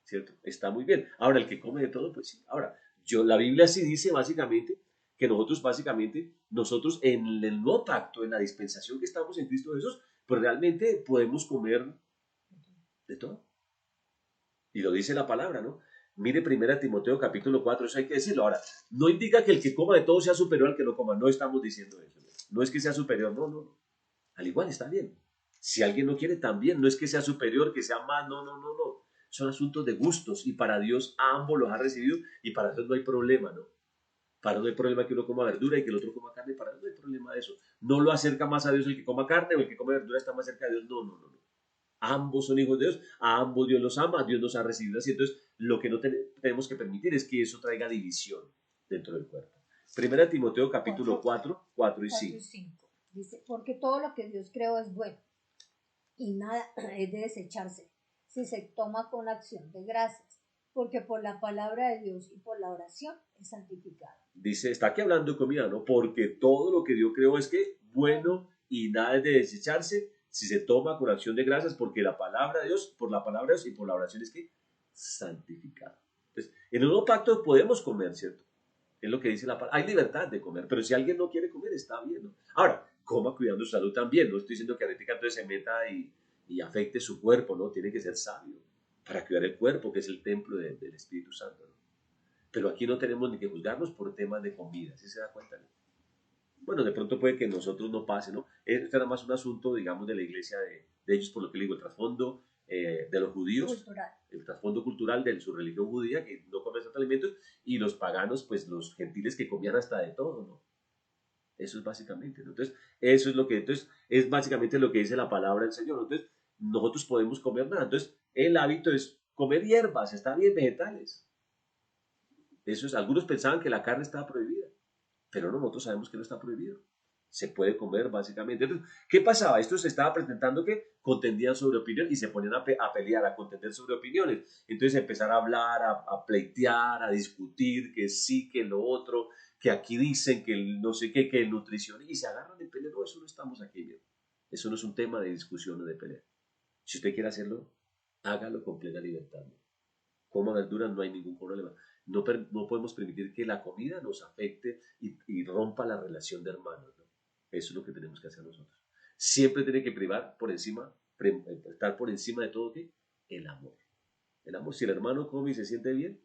¿Cierto? Está muy bien. Ahora, el que come de todo, pues sí. Ahora, la Biblia sí dice básicamente que nosotros en el nuevo pacto, en la dispensación que estamos en Cristo Jesús, pues realmente podemos comer de todo. Y lo dice la palabra, ¿no? Mire 1 Timoteo capítulo 4, eso hay que decirlo. Ahora, no indica que el que coma de todo sea superior al que no coma, no estamos diciendo eso. No es que sea superior, no. Al igual está bien. Si alguien no quiere, también. No es que sea superior, que sea más, no. Son asuntos de gustos y para Dios ambos los ha recibido y para Dios no hay problema, ¿no? Para Dios no hay problema que uno coma verdura y que el otro coma carne, para Dios no hay problema de eso. No lo acerca más a Dios el que coma carne o el que come verdura está más cerca de Dios, no. Ambos son hijos de Dios, a ambos Dios los ama, Dios nos ha recibido así. Entonces, lo que no tenemos que permitir es que eso traiga división dentro del cuerpo. 1 Timoteo capítulo 4 y 5. Dice, porque todo lo que Dios creó es bueno y nada es de desecharse si se toma con acción de gracias, porque por la palabra de Dios y por la oración es santificado. Dice, está aquí hablando de comida, ¿no? Porque todo lo que Dios creó es que bueno y nada es de desecharse si se toma con acción de gracias, porque la palabra de Dios, por la palabra de Dios y por la oración es que santificado. Entonces, en el nuevo pacto podemos comer, ¿cierto? Es lo que dice la palabra. Hay libertad de comer, pero si alguien no quiere comer, está bien, ¿no? Ahora, coma cuidando su salud también. No estoy diciendo que Aretica entonces se meta y afecte su cuerpo, ¿no? Tiene que ser sabio para cuidar el cuerpo, que es el templo del Espíritu Santo, ¿no? Pero aquí no tenemos ni que juzgarnos por temas de comida, ¿sí se da cuenta? ¿No? Bueno, de pronto puede que nosotros no pase, ¿no? Esto era más un asunto, digamos, de la iglesia de ellos, por lo que le digo, el trasfondo de los judíos, cultural. El trasfondo cultural de su religión judía, que no comen estos alimentos, y los paganos, pues los gentiles que comían hasta de todo, ¿no? Eso es básicamente, ¿no? Entonces, entonces, es básicamente lo que dice la palabra del Señor, ¿no? Entonces, nosotros podemos comer nada, entonces, el hábito es comer hierbas, está bien, vegetales. Eso es, algunos pensaban que la carne estaba prohibida, pero no, nosotros sabemos que no está prohibido. Se puede comer básicamente. Entonces, ¿qué pasaba? Esto se estaba presentando que contendían sobre opiniones y se ponían a pelear, a contender sobre opiniones. Entonces empezar a hablar, a pleitear, a discutir, que sí, que lo otro, que aquí dicen que no sé qué, que el nutrición, y se agarran de pelea. No, eso no estamos aquí bien. Eso no es un tema de discusión o de pelea. Si usted quiere hacerlo, hágalo con plena libertad. Coma verduras, no hay ningún problema. No podemos permitir que la comida nos afecte y rompa la relación de hermanos, ¿no? Eso es lo que tenemos que hacer nosotros. Siempre tiene que estar por encima de todo, ¿qué? El amor. El amor. Si el hermano come y se siente bien,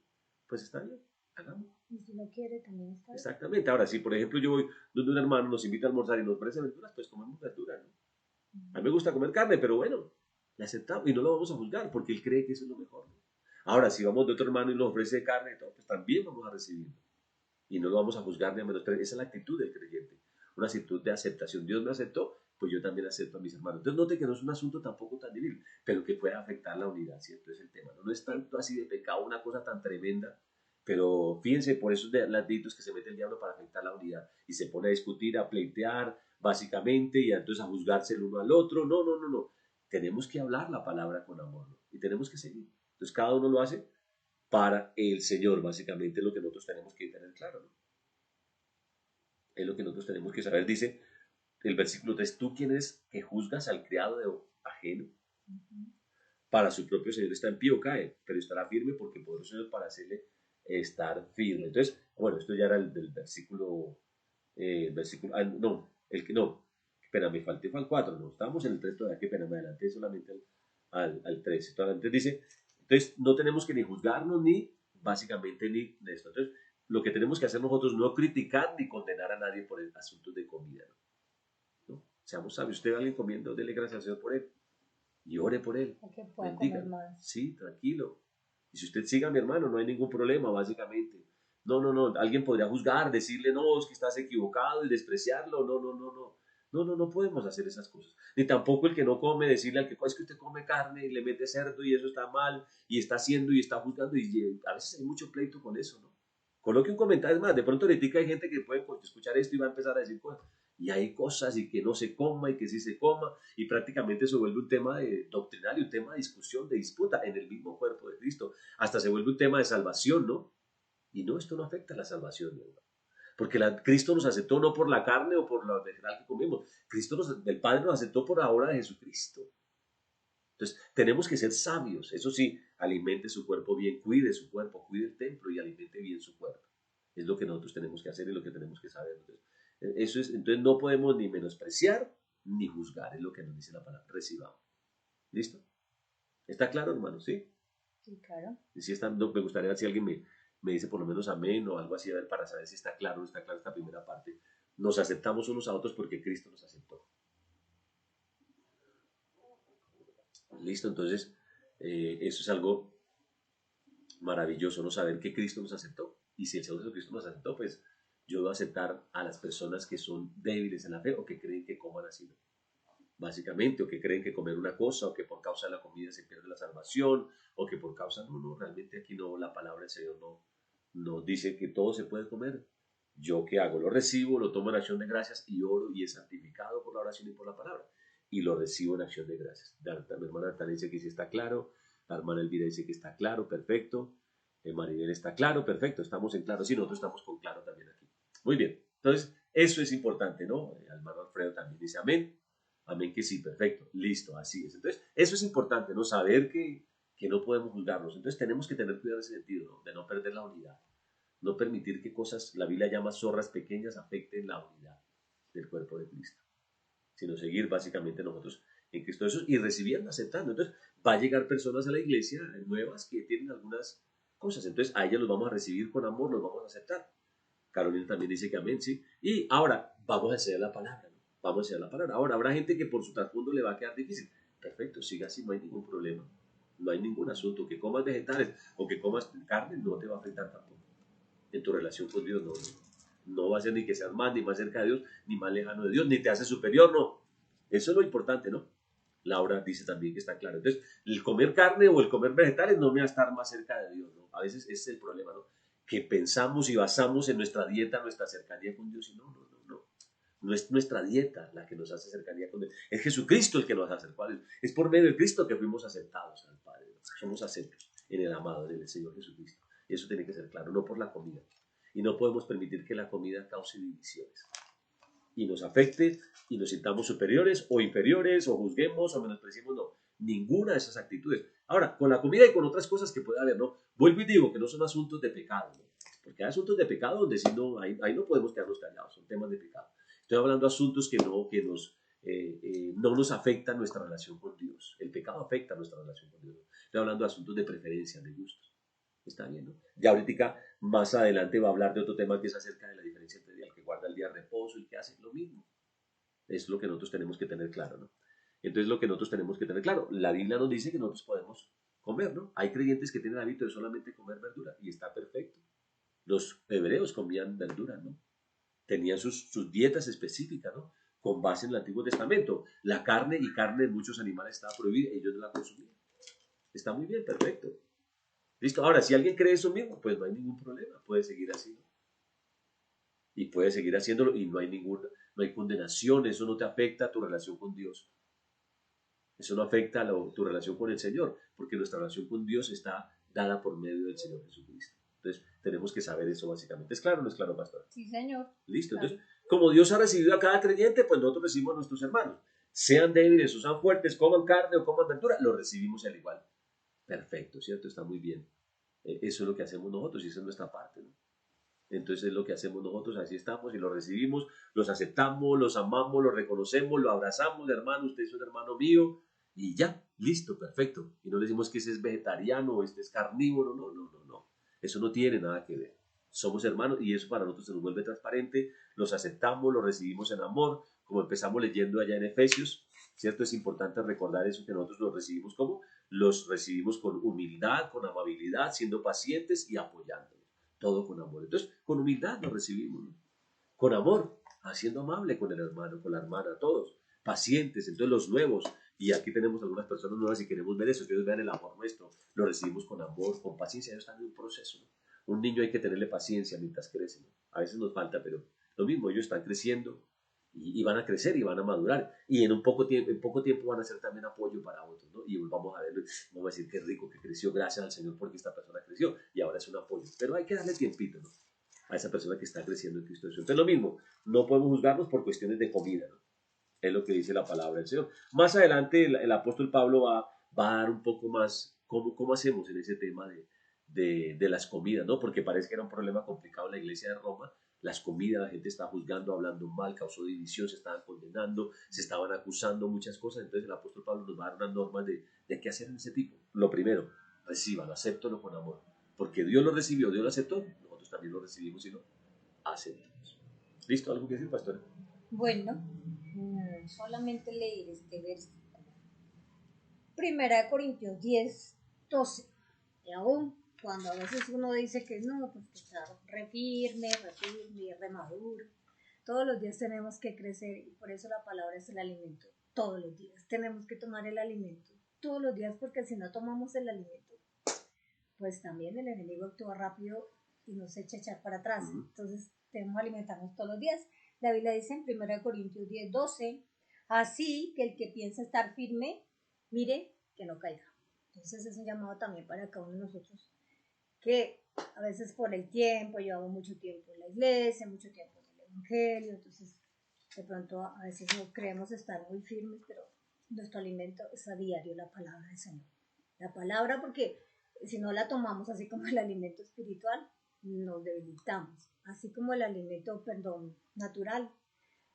pues está bien, hagamos. Y si no quiere, también está bien. Exactamente. Ahora, si por ejemplo yo voy donde un hermano nos invita a almorzar y nos ofrece verduras, pues comemos verduras, ¿no? A mí me gusta comer carne, pero bueno, la aceptamos y no lo vamos a juzgar porque él cree que eso es lo mejor, ¿no? Ahora, si vamos de otro hermano y nos ofrece carne y todo, pues también vamos a recibirlo. Y no lo vamos a juzgar ni a menospreciar. Esa es la actitud del creyente. Una actitud de aceptación. Dios me aceptó, pues yo también acepto a mis hermanos. Entonces note que no es un asunto tampoco tan difícil, pero que puede afectar la unidad, ¿cierto? Es el tema. No es tanto así de pecado, una cosa tan tremenda, pero fíjense, por esos latitos que se mete el diablo para afectar la unidad y se pone a discutir, a pleitear, básicamente, y entonces a juzgarse el uno al otro. No, no, no, no. Tenemos que hablar la palabra con amor, ¿no? Y tenemos que seguir. Entonces cada uno lo hace para el Señor, básicamente es lo que nosotros tenemos que tener claro, ¿no? Es lo que nosotros tenemos que saber. Dice el versículo 3, ¿tú quién eres que juzgas al criado de ajeno? Para su propio Señor está en pie o cae, pero estará firme porque poderoso es para hacerle estar firme. Entonces, bueno, esto ya era el del versículo, no, el que no, espera, me falté, fue al 4, no, estábamos en el 3 todavía, qué pena, me adelanté solamente al 3. Entonces dice, entonces no tenemos que ni juzgarnos ni, básicamente, ni de esto. Entonces, lo que tenemos que hacer nosotros no criticar ni condenar a nadie por el asunto de comida, ¿no? ¿No? Seamos sabios, usted ve a alguien comiendo, dele gracias al Señor por él y ore por él, que pueda comer bendiga, más. sí, tranquilo. Y si usted siga a mi hermano, no hay ningún problema, básicamente. No, no, no, alguien podría juzgar, decirle, no, es que estás equivocado y despreciarlo, no, no, no, no. No, no, no podemos hacer esas cosas. Ni tampoco el que no come, decirle al que es que usted come carne y le mete cerdo y eso está mal y está haciendo y está juzgando y a veces hay mucho pleito con eso, ¿no? Coloque un comentario, es más, de pronto ahorita hay gente que puede escuchar esto y va a empezar a decir cosas. Y hay cosas y que no se coma y que sí se coma y prácticamente se vuelve un tema de doctrinal y un tema de discusión, de disputa en el mismo cuerpo de Cristo. Hasta se vuelve un tema de salvación, ¿no? Y no, esto no afecta a la salvación, ¿no? Porque Cristo nos aceptó no por la carne o por lo vegetal que comemos. El Padre nos aceptó por la obra de Jesucristo. Entonces, tenemos que ser sabios. Eso sí, alimente su cuerpo bien, cuide su cuerpo, cuide el templo y alimente bien su cuerpo. Es lo que nosotros tenemos que hacer y lo que tenemos que saber. Entonces no podemos ni menospreciar ni juzgar, es lo que nos dice la palabra. Recibamos. ¿Listo? ¿Está claro, hermano? ¿Sí? Sí, claro. Y si está, no, me gustaría ver si alguien me dice por lo menos amén o algo así, a ver, para saber si está claro o no está clara esta primera parte. Nos aceptamos unos a otros porque Cristo nos aceptó. Listo, entonces eso es algo maravilloso, ¿no? Saber que Cristo nos aceptó. Y si el Señor Jesucristo nos aceptó, pues yo debo aceptar a las personas que son débiles en la fe o que creen que coman así, ¿no? Básicamente, o que creen que comer una cosa, o que por causa de la comida se pierde la salvación, o que por causa, no, no, realmente aquí no, la palabra del Señor no dice que todo se puede comer. ¿Yo qué hago? Lo recibo, lo tomo en acción de gracias y oro y es santificado por la oración y por la palabra. Y lo recibo en acción de gracias. Mi hermana Artana dice que sí está claro, la hermana Elvira dice que está claro, perfecto. Maribel está claro, perfecto, estamos en claro. Sí, nosotros estamos con claro también aquí. Muy bien, entonces eso es importante, ¿no? El hermano Alfredo también dice amén. Amén que sí, perfecto, listo, así es. Entonces, eso es importante, ¿no? Saber que no podemos juzgarnos. Entonces, tenemos que tener cuidado en ese sentido, ¿no? De no perder la unidad. No permitir que cosas, la Biblia llama zorras pequeñas, afecten la unidad del cuerpo de Cristo. Sino seguir básicamente nosotros en Cristo Jesús y recibiendo, aceptando. Entonces, va a llegar personas a la iglesia nuevas que tienen algunas cosas. Entonces, a ellas los vamos a recibir con amor, los vamos a aceptar. Carolina también dice que amén, ¿sí? Y ahora vamos a enseñar la palabra, ¿no? Vamos a enseñar la palabra. Ahora, habrá gente que por su trasfondo le va a quedar difícil. Perfecto, siga así, no hay ningún problema. No hay ningún asunto. Que comas vegetales o que comas carne no te va a afectar tampoco. En tu relación con Dios no va a ser ni que seas más, ni más cerca de Dios, ni más lejano de Dios, ni te hace superior, no. Eso es lo importante, ¿no? Laura dice también que está claro. Entonces, el comer carne o el comer vegetales no me va a estar más cerca de Dios, ¿no? A veces ese es el problema, ¿no? Que pensamos y basamos en nuestra dieta, nuestra cercanía con Dios, y no, no, no, no. No es nuestra dieta la que nos hace cercanía con Dios. Es Jesucristo el que nos hace acercar a Dios. Es por medio de Cristo que fuimos aceptados al Padre, ¿no? Somos aceptos en el amado, en el Señor Jesucristo. Y eso tiene que ser claro, no por la comida. Y no podemos permitir que la comida cause divisiones y nos afecte y nos sintamos superiores o inferiores o juzguemos o menospreciemos, no, ninguna de esas actitudes. Ahora, con la comida y con otras cosas que puede haber, ¿no? Vuelvo y digo que no son asuntos de pecado, ¿no? Porque hay asuntos de pecado donde sí no, ahí no podemos quedarnos callados, son temas de pecado. Estoy hablando de asuntos no nos afectan nuestra relación con Dios. El pecado afecta nuestra relación con Dios. Estoy hablando de asuntos de preferencia, de gustos. Está bien, ¿no? Ya ahorita más adelante va a hablar de otro tema que es acerca de la diferencia entre el que guarda el día de reposo y que hace lo mismo. Es lo que nosotros tenemos que tener claro, ¿no? Entonces lo que nosotros tenemos que tener claro, la Biblia nos dice que nosotros podemos comer, ¿no? Hay creyentes que tienen el hábito de solamente comer verdura y está perfecto. Los hebreos comían verdura, ¿no? Tenían sus dietas específicas, ¿no? Con base en el Antiguo Testamento. La carne y carne de muchos animales estaba prohibida, ellos no la consumían. Está muy bien, perfecto. Listo. Ahora, si alguien cree eso mismo, pues no hay ningún problema, puede seguir así, ¿no? Y puede seguir haciéndolo y no hay condenación, eso no te afecta a tu relación con Dios. Eso no afecta a tu relación con el Señor, porque nuestra relación con Dios está dada por medio del Señor Jesucristo. Entonces, tenemos que saber eso básicamente. ¿Es claro o no es claro, pastor? Sí, señor. Listo. Claro. Entonces, como Dios ha recibido a cada creyente, pues nosotros recibimos a nuestros hermanos. Sean débiles o sean fuertes, coman carne o coman verdura, lo recibimos al igual. Perfecto, ¿cierto? Está muy bien. Eso es lo que hacemos nosotros y esa es nuestra parte, ¿no? Entonces es lo que hacemos nosotros, así estamos y lo recibimos, los aceptamos, los amamos, los reconocemos, lo abrazamos, hermano, usted es un hermano mío y ya, listo, perfecto. Y no le decimos que ese es vegetariano o este es carnívoro, no, no, no, no. Eso no tiene nada que ver. Somos hermanos y eso para nosotros se nos vuelve transparente, los aceptamos, los recibimos en amor, como empezamos leyendo allá en Efesios, ¿cierto? Es importante recordar eso, que nosotros los recibimos como, los recibimos con humildad, con amabilidad, siendo pacientes y apoyándolos. Todo con amor. Entonces, con humildad lo recibimos, ¿no? Con amor, haciendo amable con el hermano, con la hermana, todos, pacientes. Entonces, los nuevos, y aquí tenemos algunas personas nuevas y queremos ver eso, que ellos vean el amor nuestro, lo recibimos con amor, con paciencia. Ellos están en un proceso, ¿no? Un niño hay que tenerle paciencia mientras crece, ¿no? A veces nos falta, pero lo mismo, ellos están creciendo y van a crecer y van a madurar y en poco tiempo van a ser también apoyo para otros, ¿no? Y vamos a ver, vamos a decir qué rico que creció, gracias al Señor porque esta persona creció y ahora es un apoyo, pero hay que darle tiempito, ¿no? A esa persona que está creciendo en Cristo Jesús. Entonces lo mismo, no podemos juzgarnos por cuestiones de comida, ¿no? Es lo que dice la palabra del Señor. Más adelante el apóstol Pablo va a dar un poco más cómo hacemos en ese tema de las comidas, ¿no? Porque parece que era un problema complicado en la iglesia de Roma. Las comidas, la gente estaba juzgando, hablando mal, causó división, se estaban condenando, se estaban acusando muchas cosas. Entonces el apóstol Pablo nos va a dar unas normas de qué hacer en ese tipo. Lo primero, reciban, acéptalo con amor. Porque Dios lo recibió, Dios lo aceptó, nosotros también lo recibimos y lo aceptamos. ¿Listo? ¿Algo que decir, pastor? Bueno, solamente leer este versículo. Primera de Corintios 10, 12. Y aún cuando a veces uno dice que no, pues que está re firme, re maduro. Todos los días tenemos que crecer y por eso la palabra es el alimento. Todos los días tenemos que tomar el alimento. Todos los días, porque si no tomamos el alimento, pues también el enemigo actúa rápido y nos echa a echar para atrás. Entonces debemos alimentarnos todos los días. La Biblia dice en 1 Corintios 10, 12, así que el que piensa estar firme, mire que no caiga. Entonces es un llamado también para cada uno de nosotros, que a veces por el tiempo, llevamos mucho tiempo en la iglesia, mucho tiempo en el evangelio, entonces de pronto a veces no creemos estar muy firmes, pero nuestro alimento es a diario la palabra del Señor. La palabra, porque si no la tomamos así como el alimento espiritual, nos debilitamos. Así como el alimento, natural,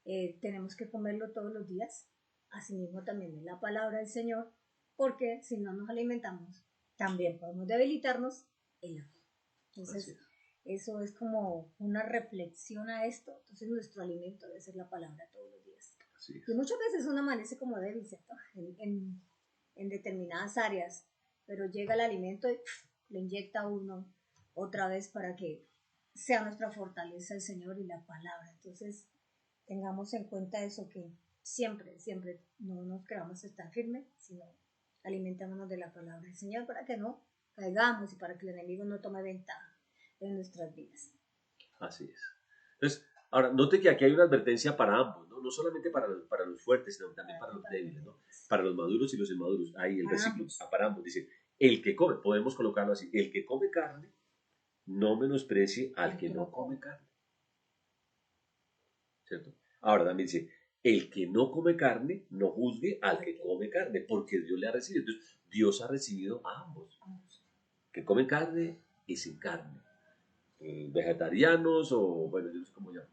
tenemos que comerlo todos los días. Asimismo también es la palabra del Señor, porque si no nos alimentamos, también podemos debilitarnos en la fe. Entonces, eso es como una reflexión a esto. Entonces, nuestro alimento debe ser la palabra todos los días. Y muchas veces uno amanece como débil, ¿cierto? En determinadas áreas, pero llega el alimento y le inyecta a uno otra vez para que sea nuestra fortaleza el Señor y la palabra. Entonces, tengamos en cuenta eso, que siempre no nos queramos estar firmes, sino alimentémonos de la palabra del Señor para que no caigamos y para que el enemigo no tome ventaja en nuestras vidas. Así es. Entonces, ahora, note que aquí hay una advertencia para ambos, ¿no? No solamente para los fuertes, sino también para los débiles, ¿no? Para los maduros y los inmaduros. Ahí el versículo, para ambos, dice, el que come, podemos colocarlo así, el que come carne, no menosprecie al que no come carne. ¿Cierto? Ahora también dice, el que no come carne, no juzgue al que come carne, porque Dios le ha recibido. Entonces, Dios ha recibido a ambos. Que comen carne y sin carne. Vegetarianos o, bueno, yo no sé cómo llaman,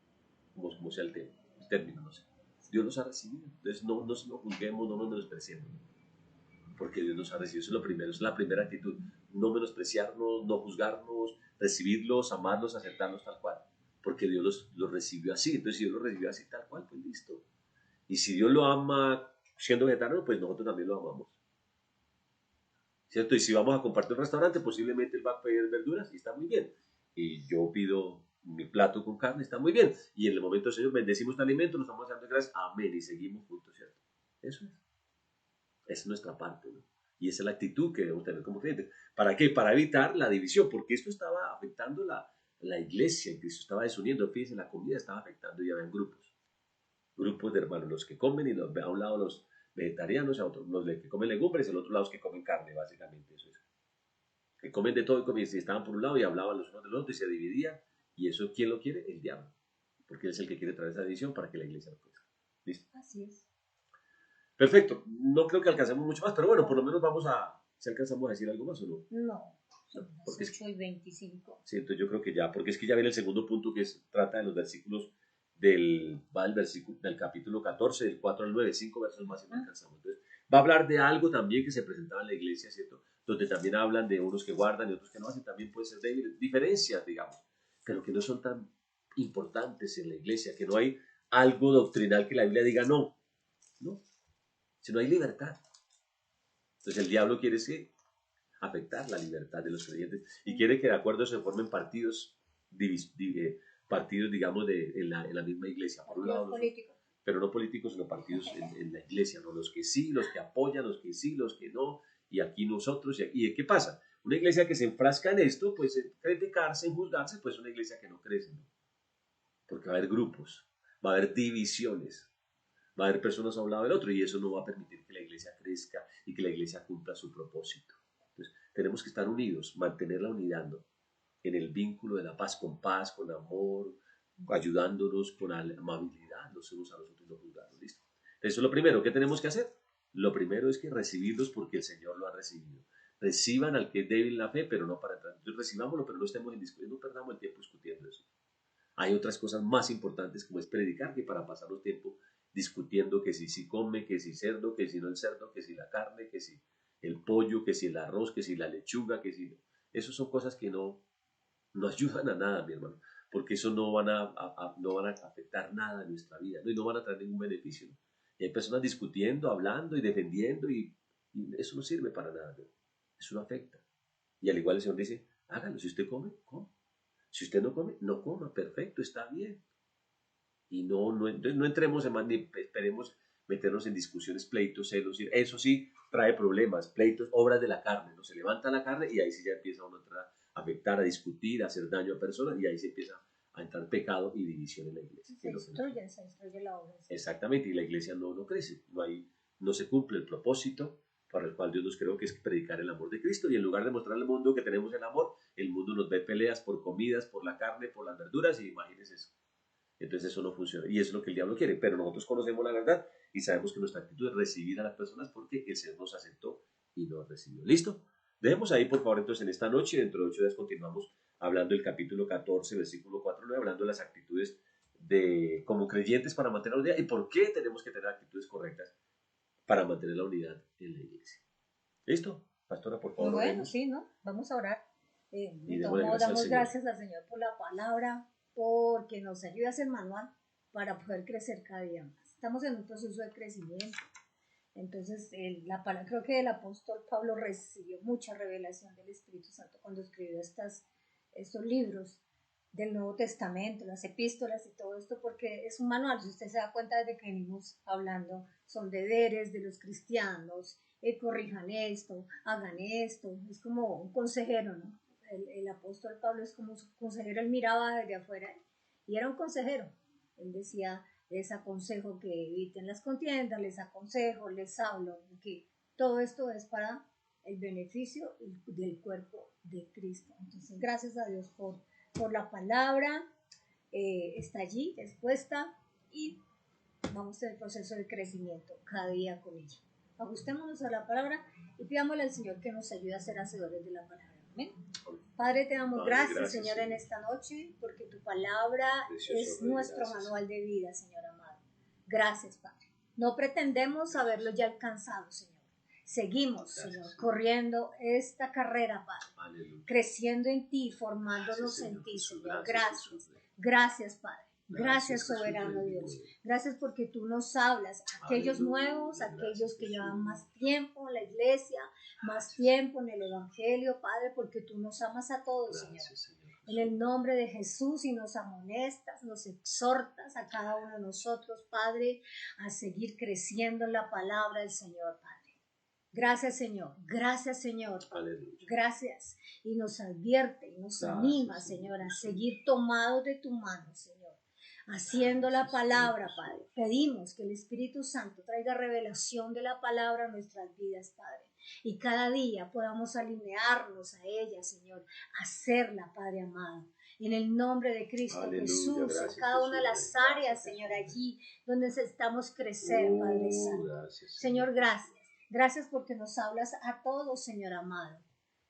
como sea el término, no sé. Dios los ha recibido. Entonces, no nos juzguemos, no nos menospreciemos. Porque Dios nos ha recibido. Eso es lo primero, es la primera actitud. No menospreciarnos, no juzgarnos, recibirlos, amarlos, aceptarlos tal cual. Porque Dios los recibió así. Entonces, si Dios los recibió así tal cual, pues listo. Y si Dios lo ama siendo vegetariano, pues nosotros también lo amamos. ¿cierto? Y si vamos a compartir un restaurante, posiblemente él va a pedir verduras y está muy bien. Y yo pido mi plato con carne, está muy bien. Y en el momento, Señor, bendecimos este alimento, nos estamos dando gracias, amén, y seguimos juntos, ¿cierto? Eso es. Esa es nuestra parte, ¿no? Y esa es la actitud que debemos tener como creyentes. ¿Para qué? Para evitar la división, porque esto estaba afectando la iglesia, Cristo estaba desuniendo, fíjense, la comida estaba afectando y había grupos de hermanos, los que comen y los, a un lado los vegetarianos, a otro, los que comen legumbres, al otro lado los que comen carne, básicamente eso es. Que comen de todo y comen, si estaban por un lado y hablaban los unos de los otros y se dividían, y eso, ¿quién lo quiere? El diablo, porque él es el que quiere traer esa división para que la iglesia no crezca. ¿Listo? Así es. Perfecto, no creo que alcancemos mucho más, pero bueno, por lo menos vamos a, si alcanzamos a decir algo más o no. No, No, son las porque 8:25. sí, entonces yo creo que ya, porque es que ya viene el segundo punto que trata de los versículos va del versículo del capítulo 14, del 4 al 9, 5 versos más y no alcanzamos. Entonces, va a hablar de algo también que se presentaba en la iglesia, ¿cierto? Donde también hablan de unos que guardan y otros que no hacen, también puede ser débiles, diferencias, digamos, pero que no son tan importantes en la iglesia, que no hay algo doctrinal que la Biblia diga no, ¿no? Si no hay libertad. Entonces el diablo quiere afectar la libertad de los creyentes y quiere que de acuerdo se formen partidos, partidos digamos, en la misma iglesia. Por un lado, Políticos. pero no políticos, sino partidos en la iglesia, ¿no? Los que sí, los que apoyan, los que sí, los que no, y aquí nosotros, y ¿qué pasa? Una iglesia que se enfrasca en esto, pues en criticarse, en juzgarse, pues una iglesia que no crece, ¿no? Porque va a haber grupos, va a haber divisiones, va a haber personas a un lado del otro y eso no va a permitir que la iglesia crezca y que la iglesia cumpla su propósito. Entonces, tenemos que estar unidos, mantener la unidad, ¿no? En el vínculo de la paz, con amor, ayudándonos con amabilidad los unos a los otros y no juzgarnos. ¿Listo? Eso es lo primero. ¿Qué tenemos que hacer? Lo primero es que recibirlos porque el Señor lo ha recibido. Reciban al que es débil en la fe, pero no para entrar. Entonces recibámoslo, pero no estemos en discusión, no perdamos el tiempo discutiendo eso. Hay otras cosas más importantes como es predicar que para pasar los tiempos discutiendo que si come, que si cerdo, que si no el cerdo, que si la carne, que si el pollo, que si el arroz, que si la lechuga, que si... Esas son cosas que no ayudan a nada, mi hermano, porque eso no van a afectar nada en nuestra vida, ¿no? Y no van a traer ningún beneficio, ¿no? Y hay personas discutiendo, hablando y defendiendo y eso no sirve para nada, ¿no? Eso no afecta. Y al igual el Señor dice, hágalo, si usted come, come. Si usted no come, no coma, perfecto, está bien. Y no entremos en más ni esperemos meternos en discusiones, pleitos, celos. Eso sí trae problemas, pleitos, obras de la carne. ¿No? Se levanta la carne y ahí sí ya empieza uno a afectar, a discutir, a hacer daño a personas y ahí se empieza a entrar pecado y división en la iglesia. Se destruye la obra. Exactamente, y la iglesia no crece, no se cumple el propósito para el cual Dios nos creó, que es predicar el amor de Cristo. Y en lugar de mostrar al mundo que tenemos el mundo nos ve peleas por comidas, por la carne, por las verduras, y imagínense eso. Entonces eso no funciona. Y eso es lo que el diablo quiere. Pero nosotros conocemos la verdad y sabemos que nuestra actitud es recibir a las personas porque el Señor nos aceptó y nos recibió. ¿Listo? Dejemos ahí, por favor, entonces en esta noche. Dentro de 8 días continuamos hablando del capítulo 14, versículo 4, hablando de las actitudes como creyentes para mantener la unidad y por qué tenemos que tener actitudes correctas para mantener la unidad en la iglesia. ¿Listo? Pastora, por favor. Bueno, sí, ¿no? Vamos a orar. Y damos gracias al Señor por la palabra, porque nos ayuda a ser manual para poder crecer cada día más. Estamos en un proceso de crecimiento. Entonces, creo que el apóstol Pablo recibió mucha revelación del Espíritu Santo cuando escribió estos libros del Nuevo Testamento, las epístolas y todo esto, porque es un manual. Si usted se da cuenta desde que venimos hablando, son deberes de los cristianos, corrijan esto, hagan esto, es como un consejero, ¿no? El apóstol Pablo es como su consejero, él miraba desde afuera y era un consejero. Él decía, les aconsejo que eviten las contiendas, les aconsejo, les hablo, que todo esto es para el beneficio del cuerpo de Cristo. Entonces, gracias a Dios por la palabra, está allí, expuesta, y vamos en el proceso de crecimiento cada día con ella. Ajustémonos a la palabra y pidámosle al Señor que nos ayude a ser hacedores de la palabra. Amén. Padre, te damos gracias, Señor, en esta noche, porque tu palabra es nuestro manual de vida, Señor amado. Gracias, Padre. No pretendemos haberlo ya alcanzado, Señor. Seguimos, Señor, corriendo esta carrera, Padre, creciendo en ti, formándonos en ti, Señor. Gracias, Padre. Gracias, soberano Dios. Gracias porque tú nos hablas, aquellos nuevos, aquellos que llevan más tiempo en la iglesia, más tiempo en el Evangelio, Padre, porque tú nos amas a todos, Señor. En el nombre de Jesús, y nos amonestas, nos exhortas a cada uno de nosotros, Padre, a seguir creciendo en la palabra del Señor, Padre. Gracias, Señor. Gracias, Señor. Aleluya. Gracias. Y nos advierte y nos anima, Señor, a seguir tomados de tu mano, Señor, haciendo la palabra, Padre. Pedimos que el Espíritu Santo traiga revelación de la palabra a nuestras vidas, Padre. Y cada día podamos alinearnos a ella, Señor, hacerla, Padre amado. En el nombre de Cristo Jesús, en cada una de las áreas, Señor, allí donde necesitamos crecer, Padre Santo. Señor, gracias. Gracias porque nos hablas a todos, Señor amado.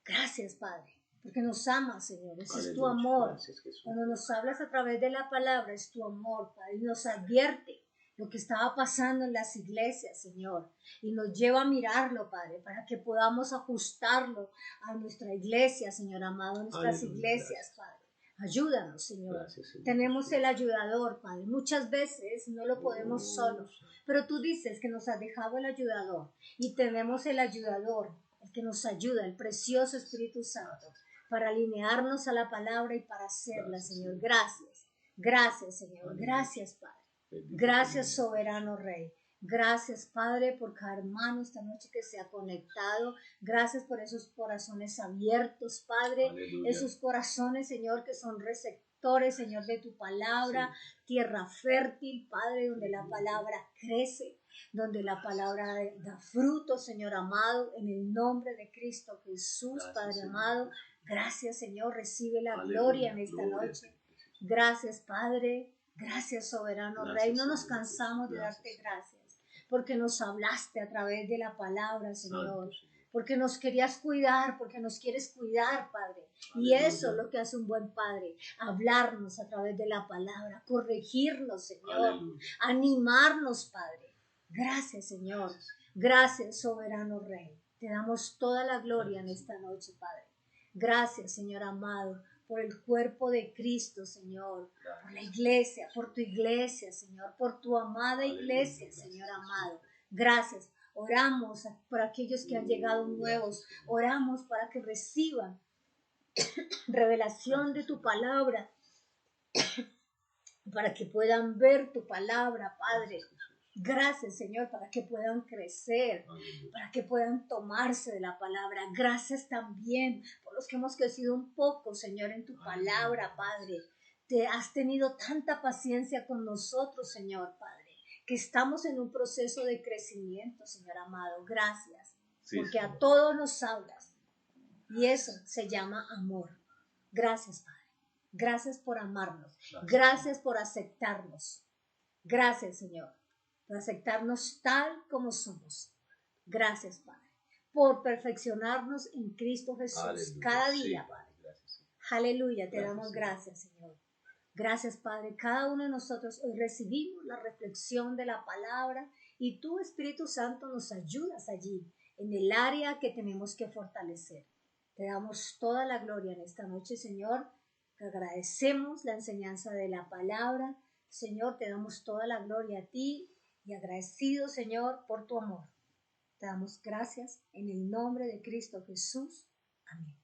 Gracias, Padre, porque nos amas, Señor. Ese es tu amor. Gracias, Jesús. Cuando nos hablas a través de la palabra, es tu amor, Padre. Y nos advierte lo que estaba pasando en las iglesias, Señor. Y nos lleva a mirarlo, Padre, para que podamos ajustarlo a nuestra iglesia, Señor amado, a nuestras iglesias, Padre. Ayúdanos, Señor. Gracias, Señor. Tenemos el ayudador, Padre. Muchas veces no lo podemos solos, pero tú dices que nos has dejado el ayudador y tenemos el ayudador, el que nos ayuda, el precioso Espíritu Santo, para alinearnos a la palabra y para hacerla, Señor. Gracias. Gracias, Señor. Gracias, Padre. Gracias, soberano Rey. Gracias, Padre, por cada hermano esta noche que se ha conectado. Gracias por esos corazones abiertos, Padre. Aleluya. Esos corazones, Señor, que son receptores, Señor, de tu palabra. Sí. Tierra fértil, Padre, donde la palabra crece, donde la palabra da fruto, Señor amado. En el nombre de Cristo Jesús, gracias, Padre Señor amado. Gracias, Señor. Recibe la gloria en esta noche. Gracias, Padre. Gracias, soberano Rey. No nos cansamos de darte gracias, porque nos hablaste a través de la palabra, Señor. Porque nos querías cuidar, porque nos quieres cuidar, Padre. Y eso es lo que hace un buen Padre, hablarnos a través de la palabra, corregirnos, Señor, animarnos, Padre. Gracias, Señor. Gracias, soberano Rey. Te damos toda la gloria en esta noche, Padre. Gracias, Señor amado, por el cuerpo de Cristo, Señor, por la iglesia, por tu iglesia, Señor, por tu amada iglesia, Señor amado. Gracias. Oramos por aquellos que han llegado nuevos. Oramos para que reciban revelación de tu palabra, para que puedan ver tu palabra, Padre. Gracias, Señor, para que puedan crecer, para que puedan tomarse de la palabra. Gracias también por los que hemos crecido un poco, Señor, en tu palabra, Padre. Te has tenido tanta paciencia con nosotros, Señor, Padre, que estamos en un proceso de crecimiento, Señor amado. Gracias, porque a todos nos hablas y eso se llama amor. Gracias, Padre. Gracias por amarnos. Gracias por aceptarnos. Gracias, Señor, por aceptarnos tal como somos. Gracias, Padre, por perfeccionarnos en Cristo Jesús. Aleluya. Cada día, sí, Padre. Gracias. Aleluya, te damos gracias, Señor. Gracias, Padre. Cada uno de nosotros hoy recibimos la reflexión de la palabra y tú, Espíritu Santo, nos ayudas allí, en el área que tenemos que fortalecer. Te damos toda la gloria en esta noche, Señor. Te agradecemos la enseñanza de la palabra. Señor, te damos toda la gloria a ti y agradecido, Señor, por tu amor. Te damos gracias en el nombre de Cristo Jesús. Amén.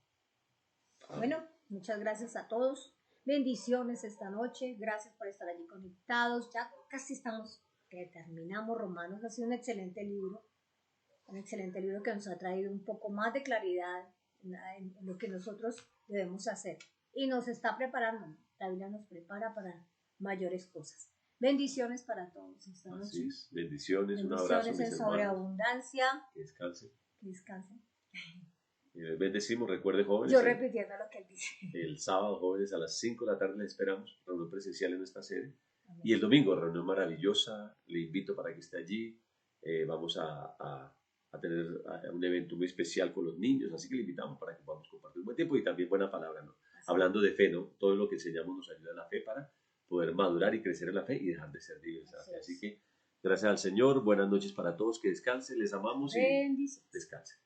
Bueno, muchas gracias a todos. Bendiciones esta noche. Gracias por estar allí conectados. Ya casi estamos, que terminamos Romanos. Ha sido un excelente libro que nos ha traído un poco más de claridad en lo que nosotros debemos hacer. Y nos está preparando. La Biblia nos prepara para mayores cosas. Bendiciones para todos esta noche. Así es. Bendiciones, un abrazo. Bendiciones en sobreabundancia. Que descansen. Que descansen. Bendecimos, recuerde, jóvenes. Yo repitiendo lo que él dice. El sábado, jóvenes, a las 5 de la tarde les esperamos, reunión presencial en nuestra sede. Amén. Y el domingo, reunión maravillosa. Le invito para que esté allí. Vamos a tener un evento muy especial con los niños, así que le invitamos para que podamos compartir un buen tiempo y también buena palabra, ¿no? Hablando de fe, ¿no? Todo lo que enseñamos nos ayuda a la fe para poder madurar y crecer en la fe y dejar de ser débiles. Así que gracias al Señor, buenas noches para todos, que descansen, les amamos y descansen.